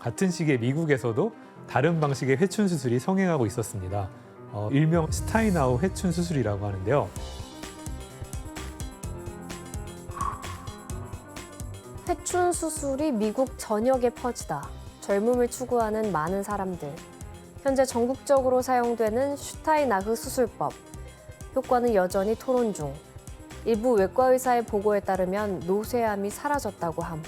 같은 시기에 미국에서도 다른 방식의 회춘 수술이 성행하고 있었습니다. 일명 스타이나우 회춘 수술이라고 하는데요. 회춘 수술이 미국 전역에 퍼지다. 젊음을 추구하는 많은 사람들. 현재 전국적으로 사용되는 슈타이나흐 수술법. 효과는 여전히 토론 중. 일부 외과 의사의 보고에 따르면 노쇠함이 사라졌다고 함.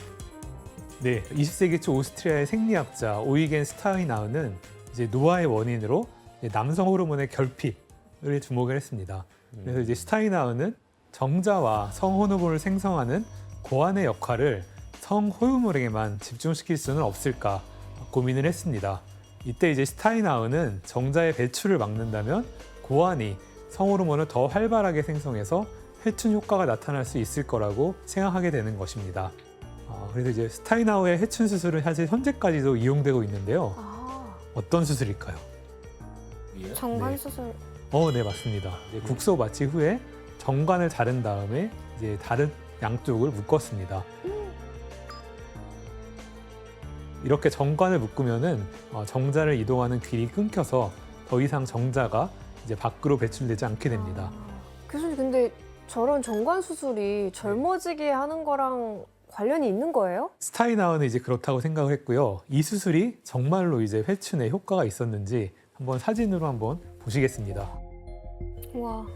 네, 20세기 초 오스트리아의 생리학자 오이겐 스타이나우는 이제 노화의 원인으로 남성 호르몬의 결핍을 주목을 했습니다. 그래서 이제 스타이나우는 정자와 성 호르몬을 생성하는 고환의 역할을 성 호르몬에게만 집중시킬 수는 없을까 고민을 했습니다. 이때 이제 스타이나우는 정자의 배출을 막는다면 고환이 성 호르몬을 더 활발하게 생성해서 회춘 효과가 나타날 수 있을 거라고 생각하게 되는 것입니다. 그래서 이제 스타이나우의 회춘 수술은 사실 현재까지도 이용되고 있는데요. 어떤 수술일까요? 정관 네. 수술. 네, 맞습니다. 이제 국소 마취 후에 정관을 자른 다음에 이제 다른 양쪽을 묶었습니다. 이렇게 정관을 묶으면은 정자를 이동하는 길이 끊겨서 더 이상 정자가 이제 밖으로 배출되지 않게 됩니다. 교수님, 근데 저런 정관 수술이 젊어지게 하는 거랑 관련이 있는 거예요? 스타이나우는 이제 그렇다고 생각을 했고요. 이 수술이 정말로 이제 회춘에 효과가 있었는지 한번 사진으로 한번 보시겠습니다. 와.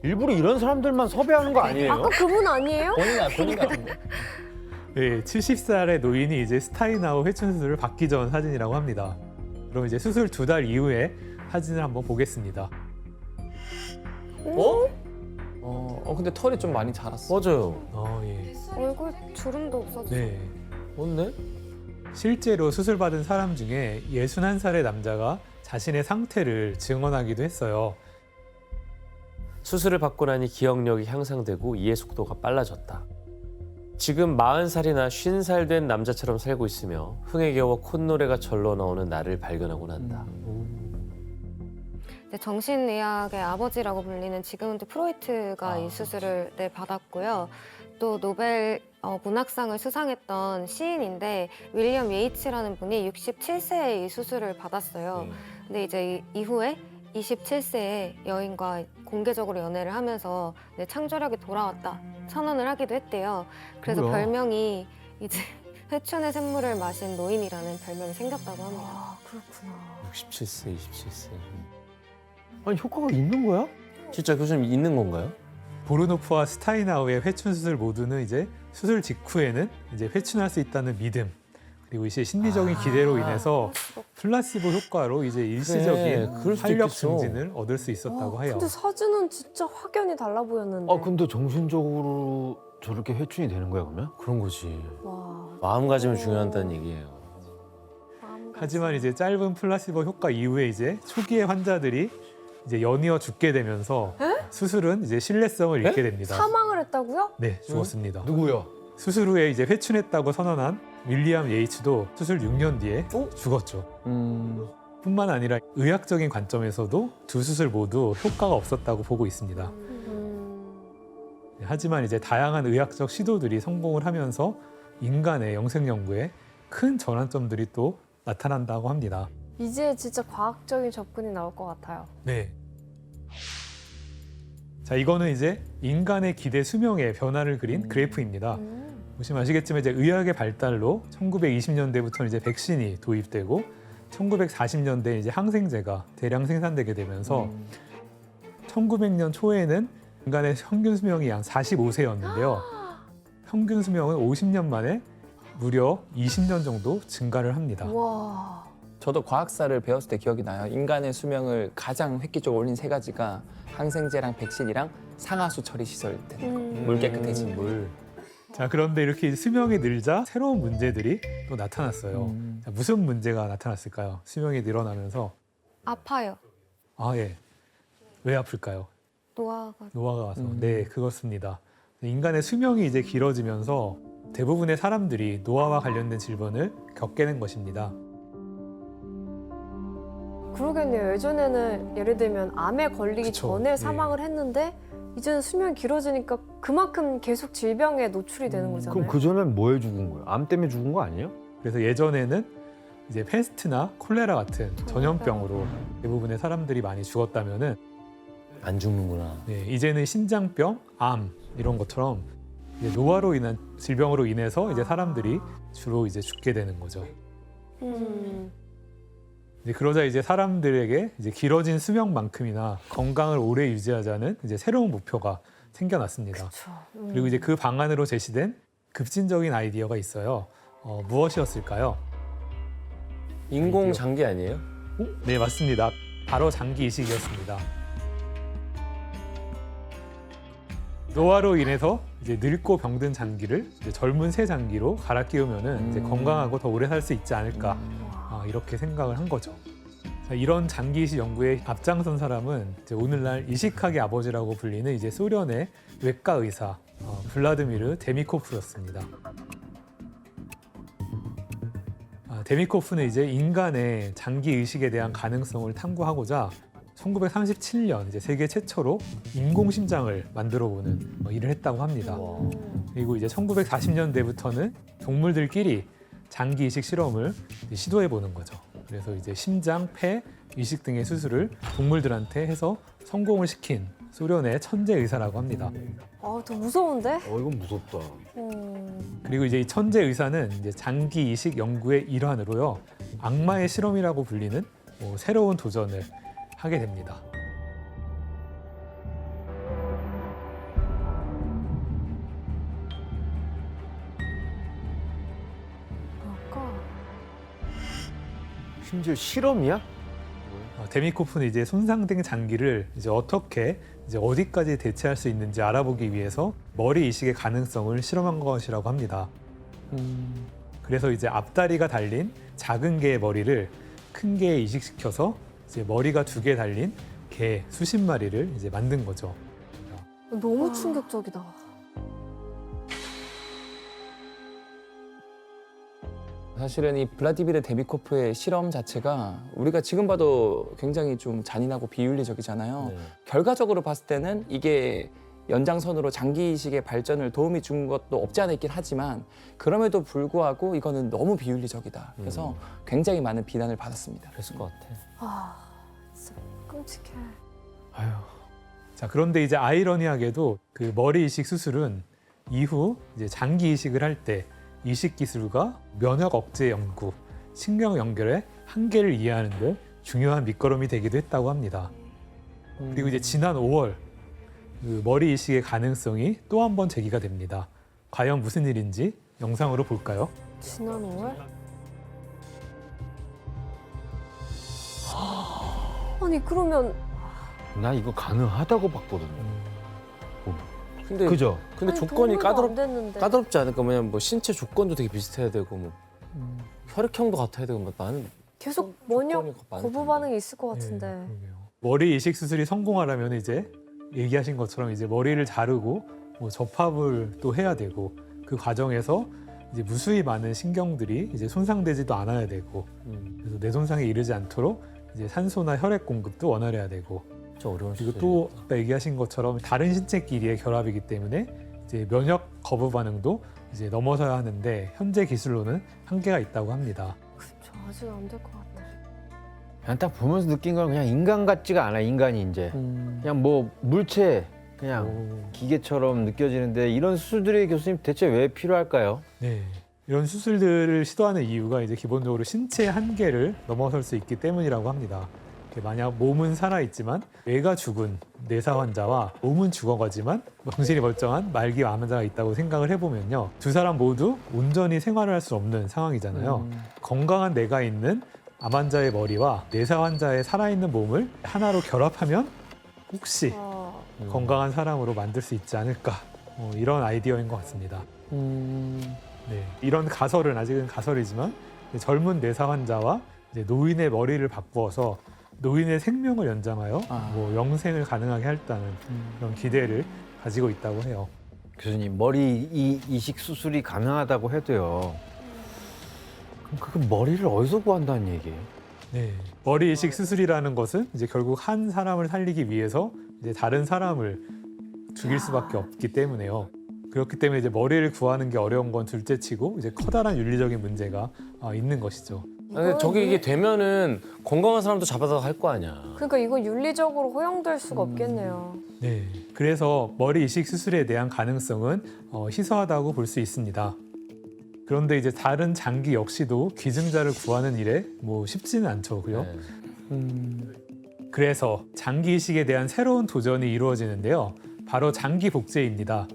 일부러 이런 사람들만 섭외하는 거 아니에요? 아까 그분 아니에요? 본인 같은데. 네, 70살의 노인이 이제 스타이나우 회춘 수술을 받기 전 사진이라고 합니다. 그럼 이제 수술 2달 이후에 사진을 한번 보겠습니다. 근데 털이 좀 많이 자랐어. 맞아요. 예. 얼굴 주름도 없어졌어. 네. 맞네? 실제로 수술받은 사람 중에 61살의 남자가 자신의 상태를 증언하기도 했어요. 수술을 받고 나니 기억력이 향상되고 이해 속도가 빨라졌다. 지금 40살이나 50살 된 남자처럼 살고 있으며 흥에 겨워 콧노래가 절로 나오는 나를 발견하곤 한다. 네, 정신의학의 아버지라고 불리는 지그문드 프로이트가 이 수술을 받았고요. 또 노벨 문학상을 수상했던 시인인데 윌리엄 예이츠라는 분이 67세에 이 수술을 받았어요. 근데 이제 이후에 27세의 여인과 공개적으로 연애를 하면서 창조력이 돌아왔다 선언을 하기도 했대요. 그래서 뭐야? 별명이 이제 회춘의 샘물을 마신 노인이라는 별명이 생겼다고 합니다. 아, 그렇구나. 67세, 27세. 아니 효과가 있는 거야? 진짜 교수님 있는 건가요? 보르노프와 스타이나우의 회춘 수술 모두는 이제 수술 직후에는 이제 회춘할 수 있다는 믿음, 그리고 이제 심리적인 기대로 인해서 플라시보 효과로 이제 일시적인 그럴 수도 활력 있겠어. 증진을 얻을 수 있었다고 해요. 근데 사진은 진짜 확연히 달라 보였는데. 근데 정신적으로 저렇게 회춘이 되는 거야 그러면? 그런 거지. 와. 마음가짐이 중요하다는 얘기예요. 하지만 이제 짧은 플라시보 효과 이후에 이제 초기의 환자들이 이제 연이어 죽게 되면서 수술은 이제 신뢰성을 잃게 됩니다. 사망을 했다고요? 네, 죽었습니다. 누구야? 수술 후에 이제 회춘했다고 선언한 윌리엄 예이츠도 수술 6년 뒤에 죽었죠. 뿐만 아니라 의학적인 관점에서도 두 수술 모두 효과가 없었다고 보고 있습니다. 하지만 이제 다양한 의학적 시도들이 성공을 하면서 인간의 영생 연구에 큰 전환점들이 또 나타난다고 합니다. 이제 진짜 과학적인 접근이 나올 것 같아요. 네. 자, 이거는 이제 인간의 기대 수명의 변화를 그린 그래프입니다. 보시면 아시겠지만 이제 의학의 발달로 1920년대부터 이제 백신이 도입되고 1940년대 이제 항생제가 대량 생산되게 되면서 1900년 초에는 인간의 평균 수명이 약 45세였는데요. 평균 수명은 50년 만에 무려 20년 정도 증가를 합니다. 와. 저도 과학사를 배웠을 때 기억이 나요. 인간의 수명을 가장 획기적으로 올린 3가지가 항생제랑 백신이랑 상하수 처리 시설 되는 거. 물 깨끗해지는 물. 자, 그런데 이렇게 수명이 늘자 새로운 문제들이 또 나타났어요. 자, 무슨 문제가 나타났을까요? 수명이 늘어나면서. 아파요. 아, 예. 왜 아플까요? 노화가. 노화가 와서. 네, 그렇습니다. 인간의 수명이 이제 길어지면서 대부분의 사람들이 노화와 관련된 질병을 겪게 된 것입니다. 그러겠네요. 예전에는 예를 들면 암에 걸리기 그쵸. 전에 네. 사망을 했는데 이제는 수명이 길어지니까 그만큼 계속 질병에 노출이 되는 거잖아요. 그럼 그 전엔 뭐해 죽은 거야? 암 때문에 죽은 거 아니에요? 그래서 예전에는 이제 패스트나 콜레라 같은 전염병으로 대부분의 사람들이 많이 죽었다면은 안 죽는구나. 네, 이제는 신장병, 암 이런 것처럼 이제 노화로 인한 질병으로 인해서 이제 사람들이 주로 이제 죽게 되는 거죠. 이제 그러자 이제 사람들에게 이제 길어진 수명만큼이나 건강을 오래 유지하자는 이제 새로운 목표가 생겨났습니다. 그리고 이제 그 방안으로 제시된 급진적인 아이디어가 있어요. 무엇이었을까요? 인공 장기 아니에요? 네, 맞습니다. 바로 장기 이식이었습니다. 노화로 인해서 이제 늙고 병든 장기를 이제 젊은 새 장기로 갈아 끼우면은 이제 건강하고 더 오래 살 수 있지 않을까 이렇게 생각을 한 거죠. 자, 이런 장기 이식 연구에 앞장선 사람은 이제 오늘날 이식학의 아버지라고 불리는 이제 소련의 외과 의사 블라드미르 데미코프였습니다. 데미코프는 이제 인간의 장기 의식에 대한 가능성을 탐구하고자 1937년 이제 세계 최초로 인공 심장을 만들어보는 일을 했다고 합니다. 그리고 이제 1940년대부터는 동물들끼리 장기 이식 실험을 시도해보는 거죠. 그래서 이제 심장, 폐, 이식 등의 수술을 동물들한테 해서 성공을 시킨 소련의 천재 의사라고 합니다. 더 무서운데? 이건 무섭다. 그리고 이제 이 천재 의사는 이제 장기 이식 연구의 일환으로요, 악마의 실험이라고 불리는 새로운 도전을 하게 됩니다. 심지어 실험이야? 데미코프는 이제 손상된 장기를 이제 어떻게 이제 어디까지 대체할 수 있는지 알아보기 위해서 머리 이식의 가능성을 실험한 것이라고 합니다. 그래서 이제 앞다리가 달린 작은 개의 머리를 큰 개에 이식시켜서 이제 머리가 2개 달린 개 수십 마리를 이제 만든 거죠. 너무 충격적이다. 사실은 이 블라디미르 데미코프의 실험 자체가 우리가 지금 봐도 굉장히 좀 잔인하고 비윤리적이잖아요. 네. 결과적으로 봤을 때는 이게 연장선으로 장기 이식의 발전을 도움이 준 것도 없지 않아 있긴 하지만 그럼에도 불구하고 이거는 너무 비윤리적이다. 그래서 굉장히 많은 비난을 받았습니다. 그랬을 것 같아. 진짜 끔찍해. 아유. 자, 그런데 이제 아이러니하게도 그 머리 이식 수술은 이후 이제 장기 이식을 할 때 이식 기술과 면역 억제 연구, 신경 연결의 한계를 이해하는 데 중요한 밑거름이 되기도 했다고 합니다. 그리고 이제 지난 5월 그 머리 이식의 가능성이 또 한 번 제기가 됩니다. 과연 무슨 일인지 영상으로 볼까요? 지난 5월? 아니 그러면 나 이거 가능하다고 봤거든요. 근데 그죠? 근데 아니, 조건이 동물도 안 됐는데. 까다롭지 않을까? 뭐냐면 뭐 신체 조건도 되게 비슷해야 되고 뭐 혈액형도 같아야 되고 뭐 나는 계속 조건이 면역 많을 거부 텐데. 반응이 있을 것 같은데. 네, 그러게요. 머리 이식 수술이 성공하려면 이제 얘기하신 것처럼 이제 머리를 자르고 뭐 접합을 또 해야 되고 그 과정에서 이제 무수히 많은 신경들이 이제 손상되지도 않아야 되고 그래서 뇌 손상에 이르지 않도록 이제 산소나 혈액 공급도 원활해야 되고 진짜 어려운 그리고 수술이다. 또 아까 얘기하신 것처럼 다른 신체끼리의 결합이기 때문에 이제 면역 거부 반응도 이제 넘어서야 하는데 현재 기술로는 한계가 있다고 합니다. 그쵸, 아직 안 될 것 같아. 그냥 딱 보면서 느낀 건 그냥 인간 같지가 않아. 인간이 이제 그냥 뭐 물체 그냥 기계처럼 느껴지는데 이런 수술들이 교수님 대체 왜 필요할까요? 네. 이런 수술들을 시도하는 이유가 이제 기본적으로 신체의 한계를 넘어설 수 있기 때문이라고 합니다. 만약 몸은 살아있지만 뇌가 죽은 뇌사 환자와 몸은 죽어가지만 정신이 멀쩡한 말기 암 환자가 있다고 생각을 해보면요. 두 사람 모두 온전히 생활을 할 수 없는 상황이잖아요. 건강한 뇌가 있는 암 환자의 머리와 뇌사 환자의 살아있는 몸을 하나로 결합하면 혹시 건강한 사람으로 만들 수 있지 않을까, 이런 아이디어인 것 같습니다. 네, 이런 가설은 아직은 가설이지만 젊은 뇌사 환자와 이제 노인의 머리를 바꾸어서 노인의 생명을 연장하여 뭐 영생을 가능하게 할다는 그런 기대를 가지고 있다고 해요. 교수님 머리 이식 수술이 가능하다고 해도요. 그럼 그 머리를 어디서 구한다는 얘기예요? 네, 머리 이식 수술이라는 것은 이제 결국 한 사람을 살리기 위해서 이제 다른 사람을 죽일 수밖에 없기 때문에요. 그렇기 때문에 이제 머리를 구하는 게 어려운 건 둘째치고 이제 커다란 윤리적인 문제가 있는 것이죠. 근데 저게 이게 되면은 건강한 사람도 잡아다가 할 거 아니야. 그러니까 이거 윤리적으로 허용될 수가 없겠네요. 네, 그래서 머리 이식 수술에 대한 가능성은 희소하다고 볼 수 있습니다. 그런데 이제 다른 장기 역시도 기증자를 구하는 일에 뭐 쉽지는 않죠,고요. 네. 그래서 장기 이식에 대한 새로운 도전이 이루어지는데요. 바로 장기 복제입니다.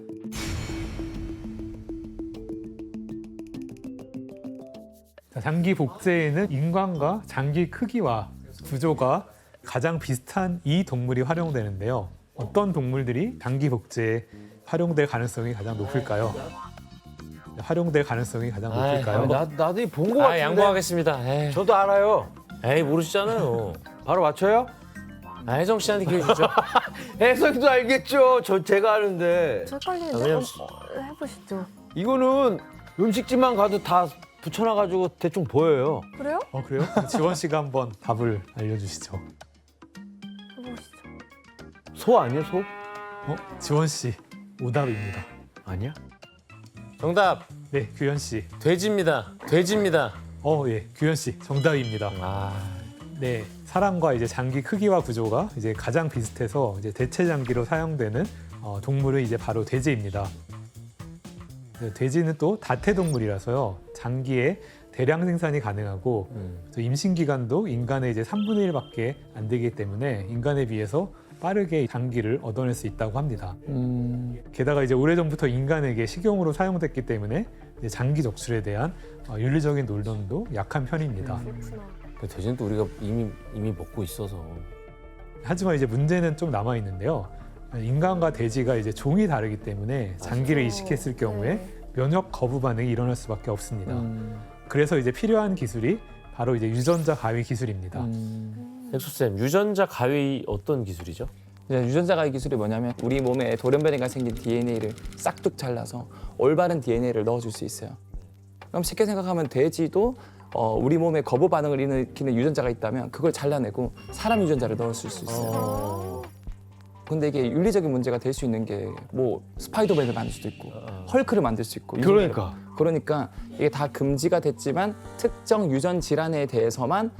자, 장기 복제에는 인간과 장기 크기와 구조가 가장 비슷한 이 동물이 활용되는데요. 어떤 동물들이 장기 복제에 활용될 가능성이 가장 높을까요? 활용될 가능성이 가장 높을까요? 나도 본 거 같은데. 양보하겠습니다. 에이, 저도 알아요. 모르시잖아요. 바로 맞춰요? 혜정 씨한테 기회 주죠. 혜성이도 알겠죠. 제가 아는데. 저 헷갈리는데 왜냐면- 해보시죠. 이거는 음식집만 가도 다 붙여놔가지고 대충 보여요. 그래요? 그래요? 그럼 지원 씨가 한번 답을 알려주시죠. 해보시죠. 소 아니에요, 소? 지원 씨, 오답입니다. 아니야? 정답 네, 규현 씨. 돼지입니다. 돼지입니다. 예, 규현 씨, 정답입니다. 네, 사람과 이제 장기 크기와 구조가 이제 가장 비슷해서 이제 대체 장기로 사용되는 동물은 이제 바로 돼지입니다. 네, 돼지는 또 다태동물이라서요, 장기의 대량 생산이 가능하고 또 임신 기간도 인간의 이제 3분의 1밖에 안 되기 때문에 인간에 비해서 빠르게 장기를 얻어낼 수 있다고 합니다. 게다가 이제 오래전부터 인간에게 식용으로 사용됐기 때문에 이제 장기 적출에 대한 윤리적인 논란도 약한 편입니다. 그렇구나. 돼지는 또 우리가 이미 먹고 있어서. 하지만 이제 문제는 좀 남아 있는데요. 인간과 돼지가 이제 종이 다르기 때문에 장기를 이식했을 경우에 네. 면역 거부 반응이 일어날 수밖에 없습니다. 그래서 이제 필요한 기술이 바로 이제 유전자 가위 기술입니다. 엑소쌤, 유전자 가위 어떤 기술이죠? 이제 유전자 가위 기술이 뭐냐면 우리 몸에 돌연변이가 생긴 DNA를 싹둑 잘라서 올바른 DNA를 넣어줄 수 있어요. 그럼 쉽게 생각하면 돼지도 우리 몸에 거부 반응을 일으키는 유전자가 있다면 그걸 잘라내고 사람 유전자를 넣어줄 수 있어요. 근데 이게 윤리적인 문제가 될 수 있는 게 뭐 스파이더맨을 만들 수도 있고 헐크를 만들 수 있고 그러니까 이게 다 금지가 됐지만 특정 유전 질환에 대해서만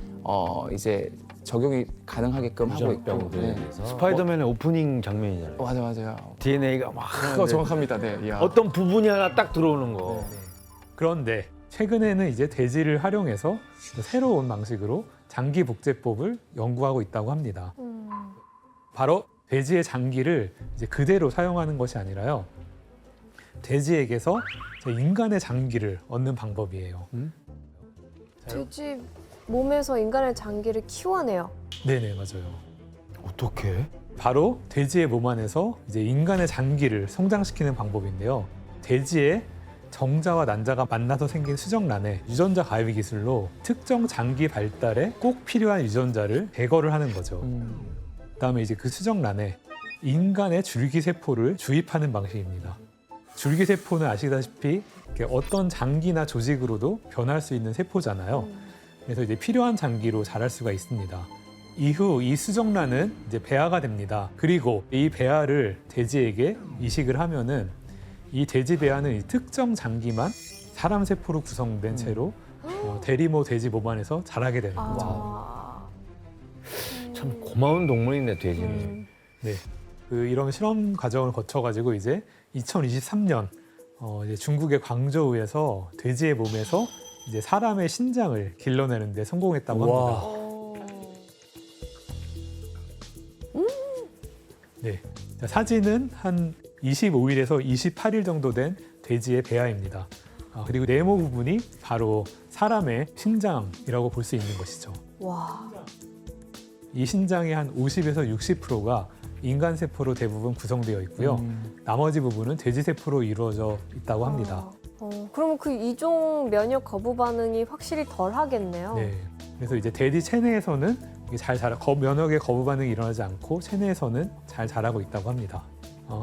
이제 적용이 가능하게끔 하고 있고. 유전병들에 대해서. 스파이더맨의 오프닝 장면이잖아요. 맞아요. DNA가 막 그거 정확합니다. 네. 이야. 어떤 부분이 하나 딱 들어오는 거. 그런데 최근에는 이제 돼지를 활용해서 새로운 방식으로 장기 복제법을 연구하고 있다고 합니다. 바로 돼지의 장기를 이제 그대로 사용하는 것이 아니라요, 돼지에게서 인간의 장기를 얻는 방법이에요. 돼지 몸에서 인간의 장기를 키워내요. 네네, 맞아요. 어떻게? 바로 돼지의 몸 안에서 이제 인간의 장기를 성장시키는 방법인데요. 돼지의 정자와 난자가 만나서 생긴 수정란에 유전자 가위 기술로 특정 장기 발달에 꼭 필요한 유전자를 제거를 하는 거죠. 그다음에 이제 그 수정란에 인간의 줄기세포를 주입하는 방식입니다. 줄기세포는 아시다시피 이렇게 어떤 장기나 조직으로도 변할 수 있는 세포잖아요. 그래서 이제 필요한 장기로 자랄 수가 있습니다. 이후 이 수정란은 이제 배아가 됩니다. 그리고 이 배아를 돼지에게 이식을 하면은 이 돼지 배아는 이 특정 장기만 사람 세포로 구성된 채로 대리모 돼지 몸 안에서 자라게 되는 거죠. 아. 참 고마운 동물이네, 돼지는. 네, 이런 실험 과정을 거쳐가지고 이제 2023년 이제 중국의 광저우에서 돼지의 몸에서 이제 사람의 신장을 길러내는데 성공했다고 합니다. 네, 자, 사진은 한 25일에서 28일 정도 된 돼지의 배아입니다. 그리고 네모 부분이 바로 사람의 신장이라고 볼 수 있는 것이죠. 와. 이 신장의 한 50에서 60%가 인간 세포로 대부분 구성되어 있고요. 나머지 부분은 돼지 세포로 이루어져 있다고 합니다. 그러면 그 이종 면역 거부 반응이 확실히 덜 하겠네요. 네. 그래서 이제 돼지 체내에서는 이게 면역의 거부 반응이 일어나지 않고 체내에서는 잘 자라고 있다고 합니다.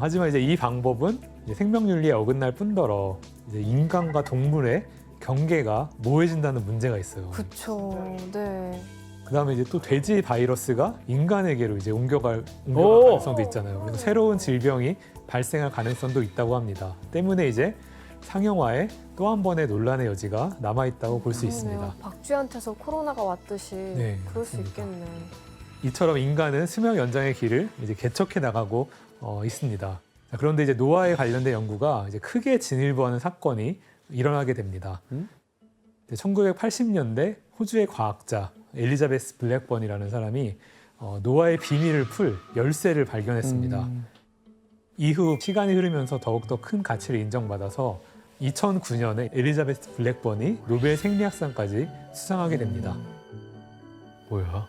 하지만 이제 이 방법은 이제 생명윤리에 어긋날 뿐더러 이제 인간과 동물의 경계가 모호해진다는 문제가 있어요. 그렇죠. 네. 그다음에 이제 또 돼지 바이러스가 인간에게로 이제 옮겨갈 가능성도 있잖아요. 그래서 새로운 질병이 발생할 가능성도 있다고 합니다. 때문에 이제 상용화에 또 한 번의 논란의 여지가 남아있다고 볼 수 있습니다. 박쥐한테서 코로나가 왔듯이 네, 그럴 수 맞습니다. 있겠네. 이처럼 인간은 수명 연장의 길을 이제 개척해 나가고 있습니다. 자, 그런데 이제 노화에 관련된 연구가 이제 크게 진일보하는 사건이 일어나게 됩니다. 1980년대 호주의 과학자 엘리자베스 블랙번이라는 사람이 노화의 비밀을 풀 열쇠를 발견했습니다. 이후 시간이 흐르면서 더욱더 큰 가치를 인정받아서 2009년에 엘리자베스 블랙번이 노벨 생리학상까지 수상하게 됩니다. 뭐야?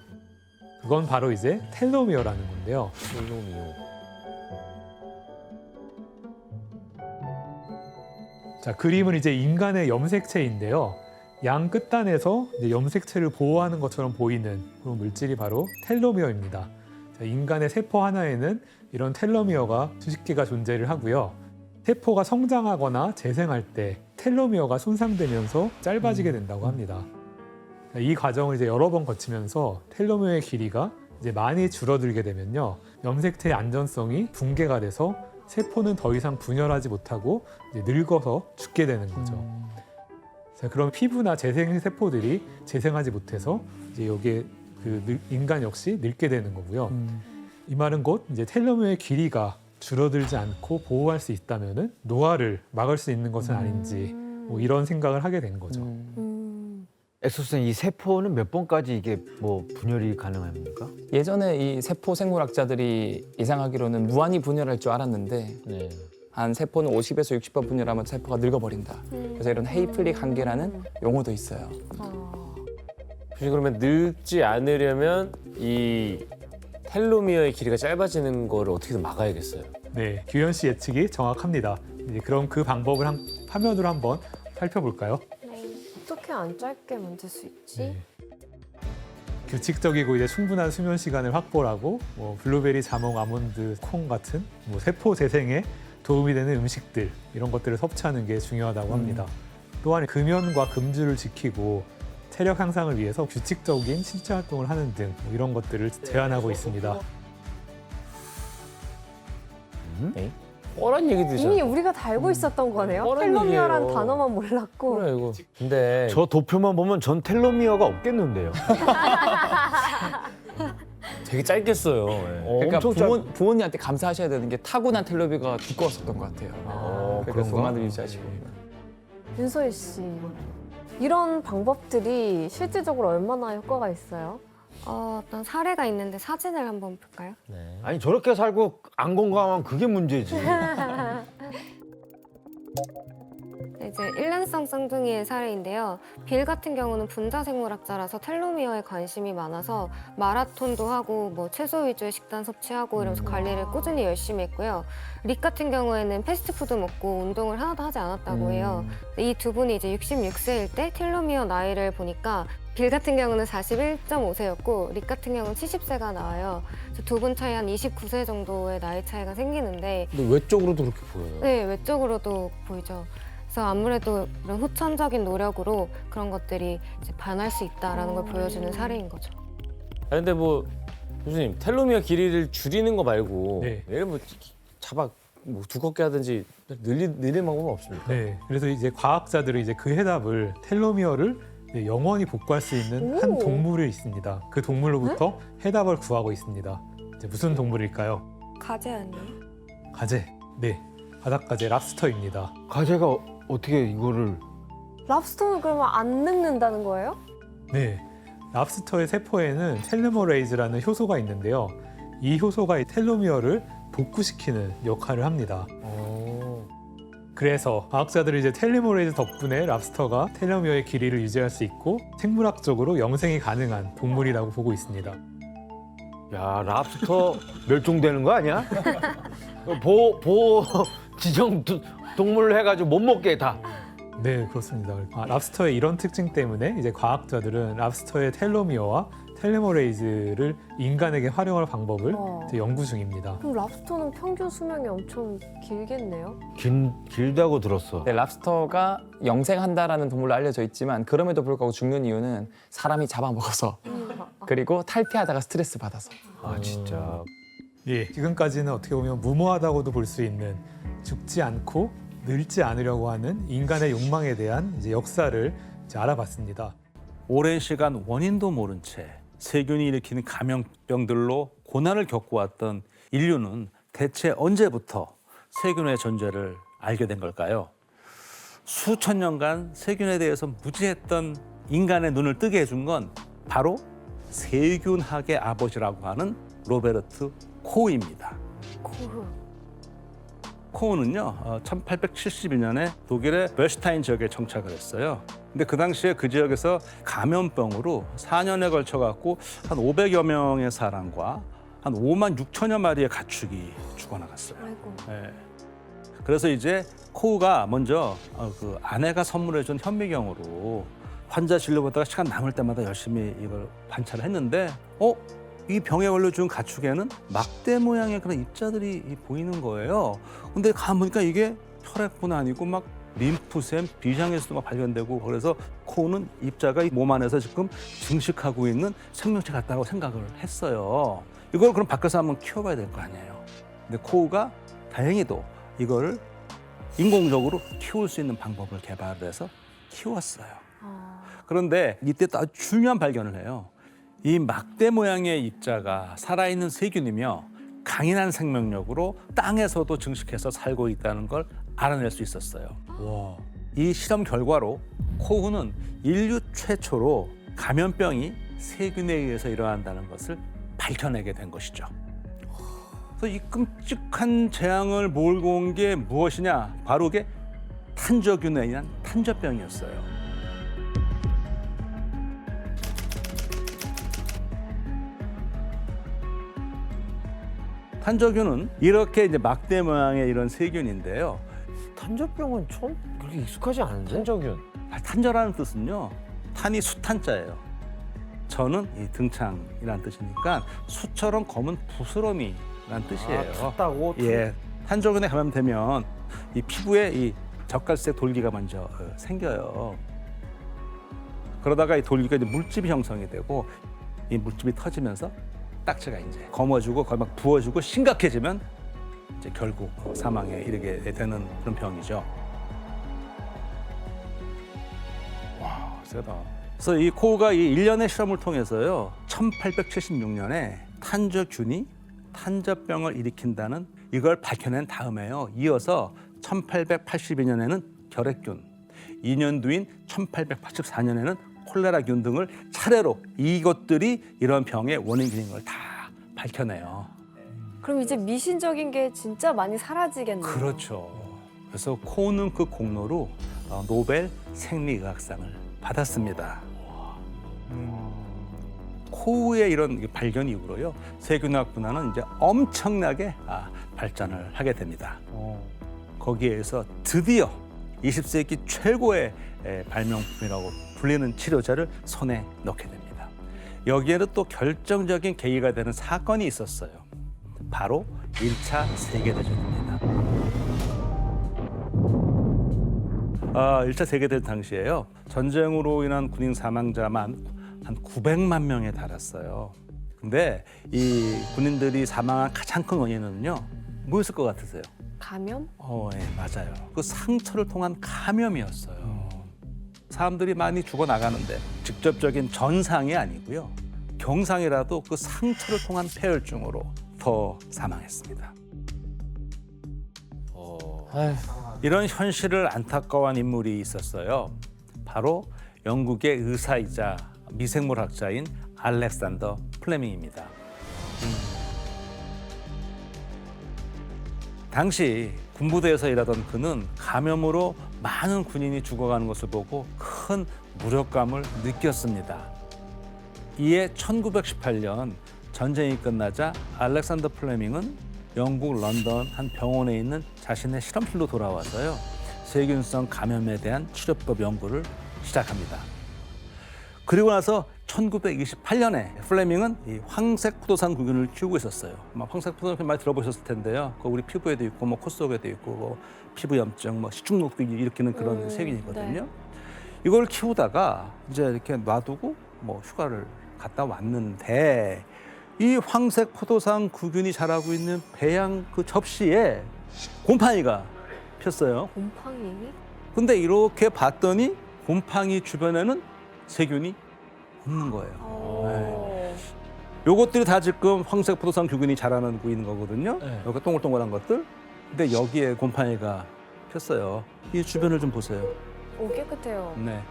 그건 바로 이제 텔로미어라는 건데요. 자, 그림은 이제 인간의 염색체인데요. 양 끝단에서 이제 염색체를 보호하는 것처럼 보이는 그런 물질이 바로 텔로미어입니다. 자, 인간의 세포 하나에는 이런 텔로미어가 수십 개가 존재를 하고요. 세포가 성장하거나 재생할 때 텔로미어가 손상되면서 짧아지게 된다고 합니다. 자, 이 과정을 이제 여러 번 거치면서 텔로미어의 길이가 이제 많이 줄어들게 되면요, 염색체의 안전성이 붕괴가 돼서 세포는 더 이상 분열하지 못하고 이제 늙어서 죽게 되는 거죠. 자, 그럼 피부나 재생 세포들이 재생하지 못해서 이제 여기에 인간 역시 늙게 되는 거고요. 이 말은 곧 이제 텔로미어의 길이가 줄어들지 않고 보호할 수 있다면은 노화를 막을 수 있는 것은 아닌지 뭐 이런 생각을 하게 된 거죠. 엑소 선생님, 이 세포는 몇 번까지 이게 뭐 분열이 가능합니까? 예전에 이 세포 생물학자들이 예상하기로는 무한히 분열할 줄 알았는데 네. 한 세포는 50에서 60번 분열하면 세포가 늙어버린다. 그래서 이런 헤이플릭 한계라는 용어도 있어요. 혹시 그러면 늙지 않으려면 이 텔로미어의 길이가 짧아지는 거를 어떻게든 막아야겠어요. 네, 규현 씨 예측이 정확합니다. 이제 그럼 그 방법을 화면으로 한번 살펴볼까요? 어떻게 안 짧게 만들 수 있지? 네. 규칙적이고 이제 충분한 수면 시간을 확보하고 뭐 블루베리, 자몽, 아몬드, 콩 같은 뭐 세포 재생에 도움이 되는 음식들 이런 것들을 섭취하는 게 중요하다고 합니다. 또한 금연과 금주를 지키고 체력 향상을 위해서 규칙적인 신체 활동을 하는 등뭐 이런 것들을 제안하고 있습니다. 뻔한 얘기들이잖아. 이미 우리가 다 알고 있었던 거네요. 뻔한 텔로미어란 얘기예요. 단어만 몰랐고. 그래 이거. 근데 저 도표만 보면 전 텔로미어가 없겠는데요. 되게 짧게 써요. 그러니까 엄청 부모님한테 감사하셔야 되는 게 타고난 텔로미어가 두꺼웠었던 것 같아요. 그러니까 그런가? 그만을 유지하시고. 윤소희 씨, 이런 방법들이 실질적으로 얼마나 효과가 있어요? 어떤 사례가 있는데 사진을 한번 볼까요? 아니 저렇게 살고 안 건강하면 그게 문제지. 이제 일란성 쌍둥이의 사례인데요. 빌 같은 경우는 분자생물학자라서 텔로미어에 관심이 많아서 마라톤도 하고 뭐 채소 위주의 식단 섭취하고 이러면서 관리를 꾸준히 열심히 했고요. 릭 같은 경우에는 패스트푸드 먹고 운동을 하나도 하지 않았다고 해요. 이 두 분이 이제 66세일 때 텔로미어 나이를 보니까 빌 같은 경우는 41.5세였고 릭 같은 경우는 70세가 나와요. 두 분 차이 한 29세 정도의 나이 차이가 생기는데 근데 외적으로도 그렇게 보여요. 네, 외적으로도 보이죠. 그래서 아무래도 이런 후천적인 노력으로 그런 것들이 이제 반할 수 있다라는 걸 보여주는 사례인 거죠. 아, 근데 뭐 교수님 텔로미어 길이를 줄이는 거 말고 네. 예를 뭐 잡아 뭐 두껍게 하든지 늘릴 방법은 없습니까? 네, 그래서 이제 과학자들이 이제 그 해답을 텔로미어를 영원히 복구할 수 있는 한 오. 동물이 있습니다. 그 동물로부터 해답을 구하고 있습니다. 이제 무슨 동물일까요? 가재 아니에요? 가재. 네, 바닷가재 랍스터입니다. 가재가 어떻게 이거를 랍스터는 그러면 안 늙는다는 거예요? 네, 랍스터의 세포에는 텔로메레이즈라는 효소가 있는데요. 이 효소가 이 텔로미어를 복구시키는 역할을 합니다. 그래서 과학자들이 이제 텔로메레이즈 덕분에 랍스터가 텔로미어의 길이를 유지할 수 있고 생물학적으로 영생이 가능한 동물이라고 보고 있습니다. 야 랍스터 멸종되는 거 아니야? 보호 지정 동물로 해가지고 못 먹게 다. 네, 그렇습니다. 랍스터의 이런 특징 때문에 이제 과학자들은 랍스터의 텔로미어와 텔로메레이즈를 인간에게 활용할 방법을 이제 연구 중입니다. 그럼 랍스터는 평균 수명이 엄청 길겠네요? 길다고 들었어. 네, 랍스터가 영생한다라는 동물로 알려져 있지만 그럼에도 불구하고 죽는 이유는 사람이 잡아먹어서 그리고 탈피하다가 스트레스 받아서. 아 진짜. 예, 지금까지는 어떻게 보면 무모하다고도 볼 수 있는 죽지 않고 늙지 않으려고 하는 인간의 욕망에 대한 이제 역사를 이제 알아봤습니다. 오랜 시간 원인도 모른 채 세균이 일으키는 감염병들로 고난을 겪어왔던 인류는 대체 언제부터 세균의 존재를 알게 된 걸까요? 수천 년간 세균에 대해서 무지했던 인간의 눈을 뜨게 해준 건 바로 세균학의 아버지라고 하는 로베르트 코흐입니다. 코흐. 코흐는요, 1871년에 독일의 벨슈타인 지역에 정착을 했어요. 근데 그 당시에 그 지역에서 감염병으로 4년에 걸쳐 갖고 한 500여 명의 사람과 한 5만 6천여 마리의 가축이 죽어나갔어요. 아이고. 예. 그래서 이제 코흐가 먼저 그 아내가 선물해준 현미경으로 환자 진료보다가 시간 남을 때마다 열심히 이걸 관찰을 했는데, 이 병에 걸려준 가축에는 막대 모양의 그런 입자들이 보이는 거예요. 근데 가보니까 이게 혈액뿐 아니고 막 림프샘, 비장에서도 막 발견되고, 그래서 코는 입자가 이 몸 안에서 지금 증식하고 있는 생명체 같다고 생각을 했어요. 이걸 그럼 밖에서 한번 키워봐야 될 거 아니에요. 근데 코가 다행히도 이거를 인공적으로 키울 수 있는 방법을 개발해서 키웠어요. 그런데 이때 또 아주 중요한 발견을 해요. 이 막대 모양의 입자가 살아있는 세균이며 강인한 생명력으로 땅에서도 증식해서 살고 있다는 걸 알아낼 수 있었어요. 와. 이 실험 결과로 코흐는 인류 최초로 감염병이 세균에 의해서 일어난다는 것을 밝혀내게 된 것이죠. 그래서 이 끔찍한 재앙을 몰고 온 게 무엇이냐? 바로 그게 탄저균에 의한 탄저병이었어요. 탄저균은 이렇게 이제 막대 모양의 이런 세균인데요. 탄저병은 처음 그렇게 익숙하지 않은데? 탄저균. 탄저라는 뜻은요, 탄이 수탄자예요. 저는 이 등창이라는 뜻이니까 수처럼 검은 부스러미라는 뜻이에요. 탔다고? 예, 탄저균에 감염되면 이 피부에 이 젓갈색 돌기가 먼저 생겨요. 그러다가 이 돌기가 이제 물집이 형성이 되고, 이 물집이 터지면서 딱지가 이제 검어지고 거의 막 부어지고 심각해지면 이제 결국 사망에 이르게 되는 그런 병이죠. 와, 세다. 그래서 이 코흐가 이 일련의 실험을 통해서요, 1876년에 탄저균이 탄저병을 일으킨다는 이걸 밝혀낸 다음에요, 이어서 1882년에는 결핵균, 2년 뒤인 1884년에는 콜레라균 등을 차례로 이것들이 이런 병의 원인균인 걸 다 밝혀내요. 그럼 이제 미신적인 게 진짜 많이 사라지겠네요. 그렇죠. 그래서 코흐는 그 공로로 노벨 생리의학상을 받았습니다. 코흐의 이런 발견 이후로요, 세균학 분야는 이제 엄청나게 발전을 하게 됩니다. 거기에서 드디어 20세기 최고의 발명품이라고 불리는 치료제를 손에 넣게 됩니다. 여기에는 또 결정적인 계기가 되는 사건이 있었어요. 바로 1차 세계대전입니다. 1차 세계대전 당시에요, 전쟁으로 인한 군인 사망자만 한 900만 명에 달았어요. 근데 이 군인들이 사망한 가장 큰 원인은요, 뭐였을 것 같으세요? 감염? 예, 맞아요. 그 상처를 통한 감염이었어요. 사람들이 많이 죽어나가는데 직접적인 전상이 아니고요, 경상이라도 그 상처를 통한 폐혈증으로 더 사망했습니다. 이런 현실을 안타까워한 인물이 있었어요. 바로 영국의 의사이자 미생물학자인 알렉산더 플레밍입니다. 당시 군부대에서 일하던 그는 감염으로 많은 군인이 죽어가는 것을 보고 큰 무력감을 느꼈습니다. 이에 1918년 전쟁이 끝나자 알렉산더 플레밍은 영국 런던 한 병원에 있는 자신의 실험실로 돌아와서요, 세균성 감염에 대한 치료법 연구를 시작합니다. 그리고 나서 1928년에 플레밍은 이 황색 포도상 균을 키우고 있었어요. 황색 포도상 많이 들어보셨을 텐데요. 우리 피부에도 있고, 코 속에도 있고, 피부 염증, 식중독도 일으키는 그런 세균이거든요. 네. 이걸 키우다가 이제 이렇게 놔두고 휴가를 갔다 왔는데, 이 황색 포도상 구균이 자라고 있는 배양 그 접시에 곰팡이가 폈어요. 곰팡이? 근데 이렇게 봤더니 곰팡이 주변에는 세균이 없는 거예요. 요것들이 다 지금 황색 포도상 균이 자라나고 있는 거거든요. 네. 여기 동글동글한 것들. 근데 여기에 곰팡이가 폈어요. 이 주변을 좀 보세요. 오, 깨끗해요. 네.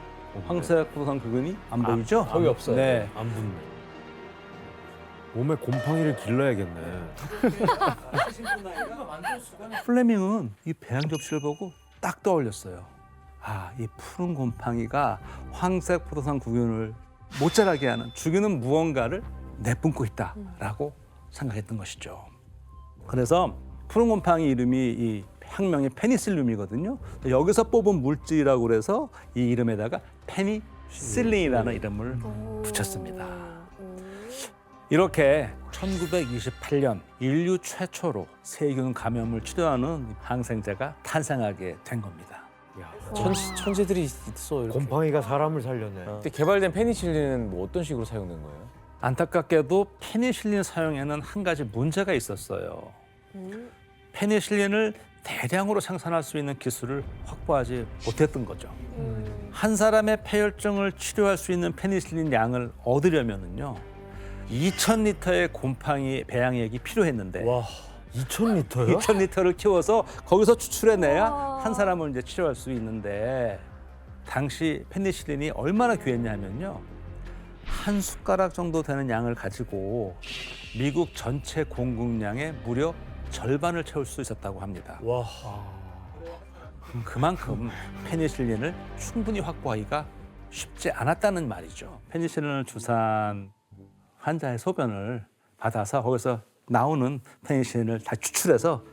황색 포도상 균이 안 보이죠? 거기 없어요. 네. 안 붙네. 몸에 곰팡이를 길러야겠네. 플레밍은 이 배양 접시를 보고 딱 떠올렸어요. 아, 이 푸른 곰팡이가 황색 포도상 구균을 못 자라게 하는 죽이는 무언가를 내뿜고 있다라고 생각했던 것이죠. 그래서 푸른 곰팡이 이름이 이 학명이 페니실륨이거든요. 여기서 뽑은 물질이라고 그래서 이 이름에다가 페니실린이라는 이름을 붙였습니다. 이렇게 1928년 인류 최초로 세균 감염을 치료하는 항생제가 탄생하게 된 겁니다. 천재들이 있어. 이렇게. 곰팡이가 사람을 살렸네. 근데 개발된 페니실린은 뭐 어떤 식으로 사용된 거예요? 안타깝게도 페니실린 사용에는 한 가지 문제가 있었어요. 페니실린을 대량으로 생산할 수 있는 기술을 확보하지 못했던 거죠. 한 사람의 폐혈증을 치료할 수 있는 페니실린 양을 얻으려면은요, 2,000리터의 곰팡이 배양액이 필요했는데 와, 2,000리터요? 2,000리터를 키워서 거기서 추출해내야 한 사람을 이제 치료할 수 있는데 당시 페니실린이 얼마나 귀했냐면요, 한 숟가락 정도 되는 양을 가지고 미국 전체 공급량의 무려 절반을 채울 수 있었다고 합니다. 와, 그만큼 페니실린을 충분히 확보하기가 쉽지 않았다는 말이죠. 페니실린을 주사한 환자의 소변을 받아서 거기서 나오는 페니실린을 다 추출해서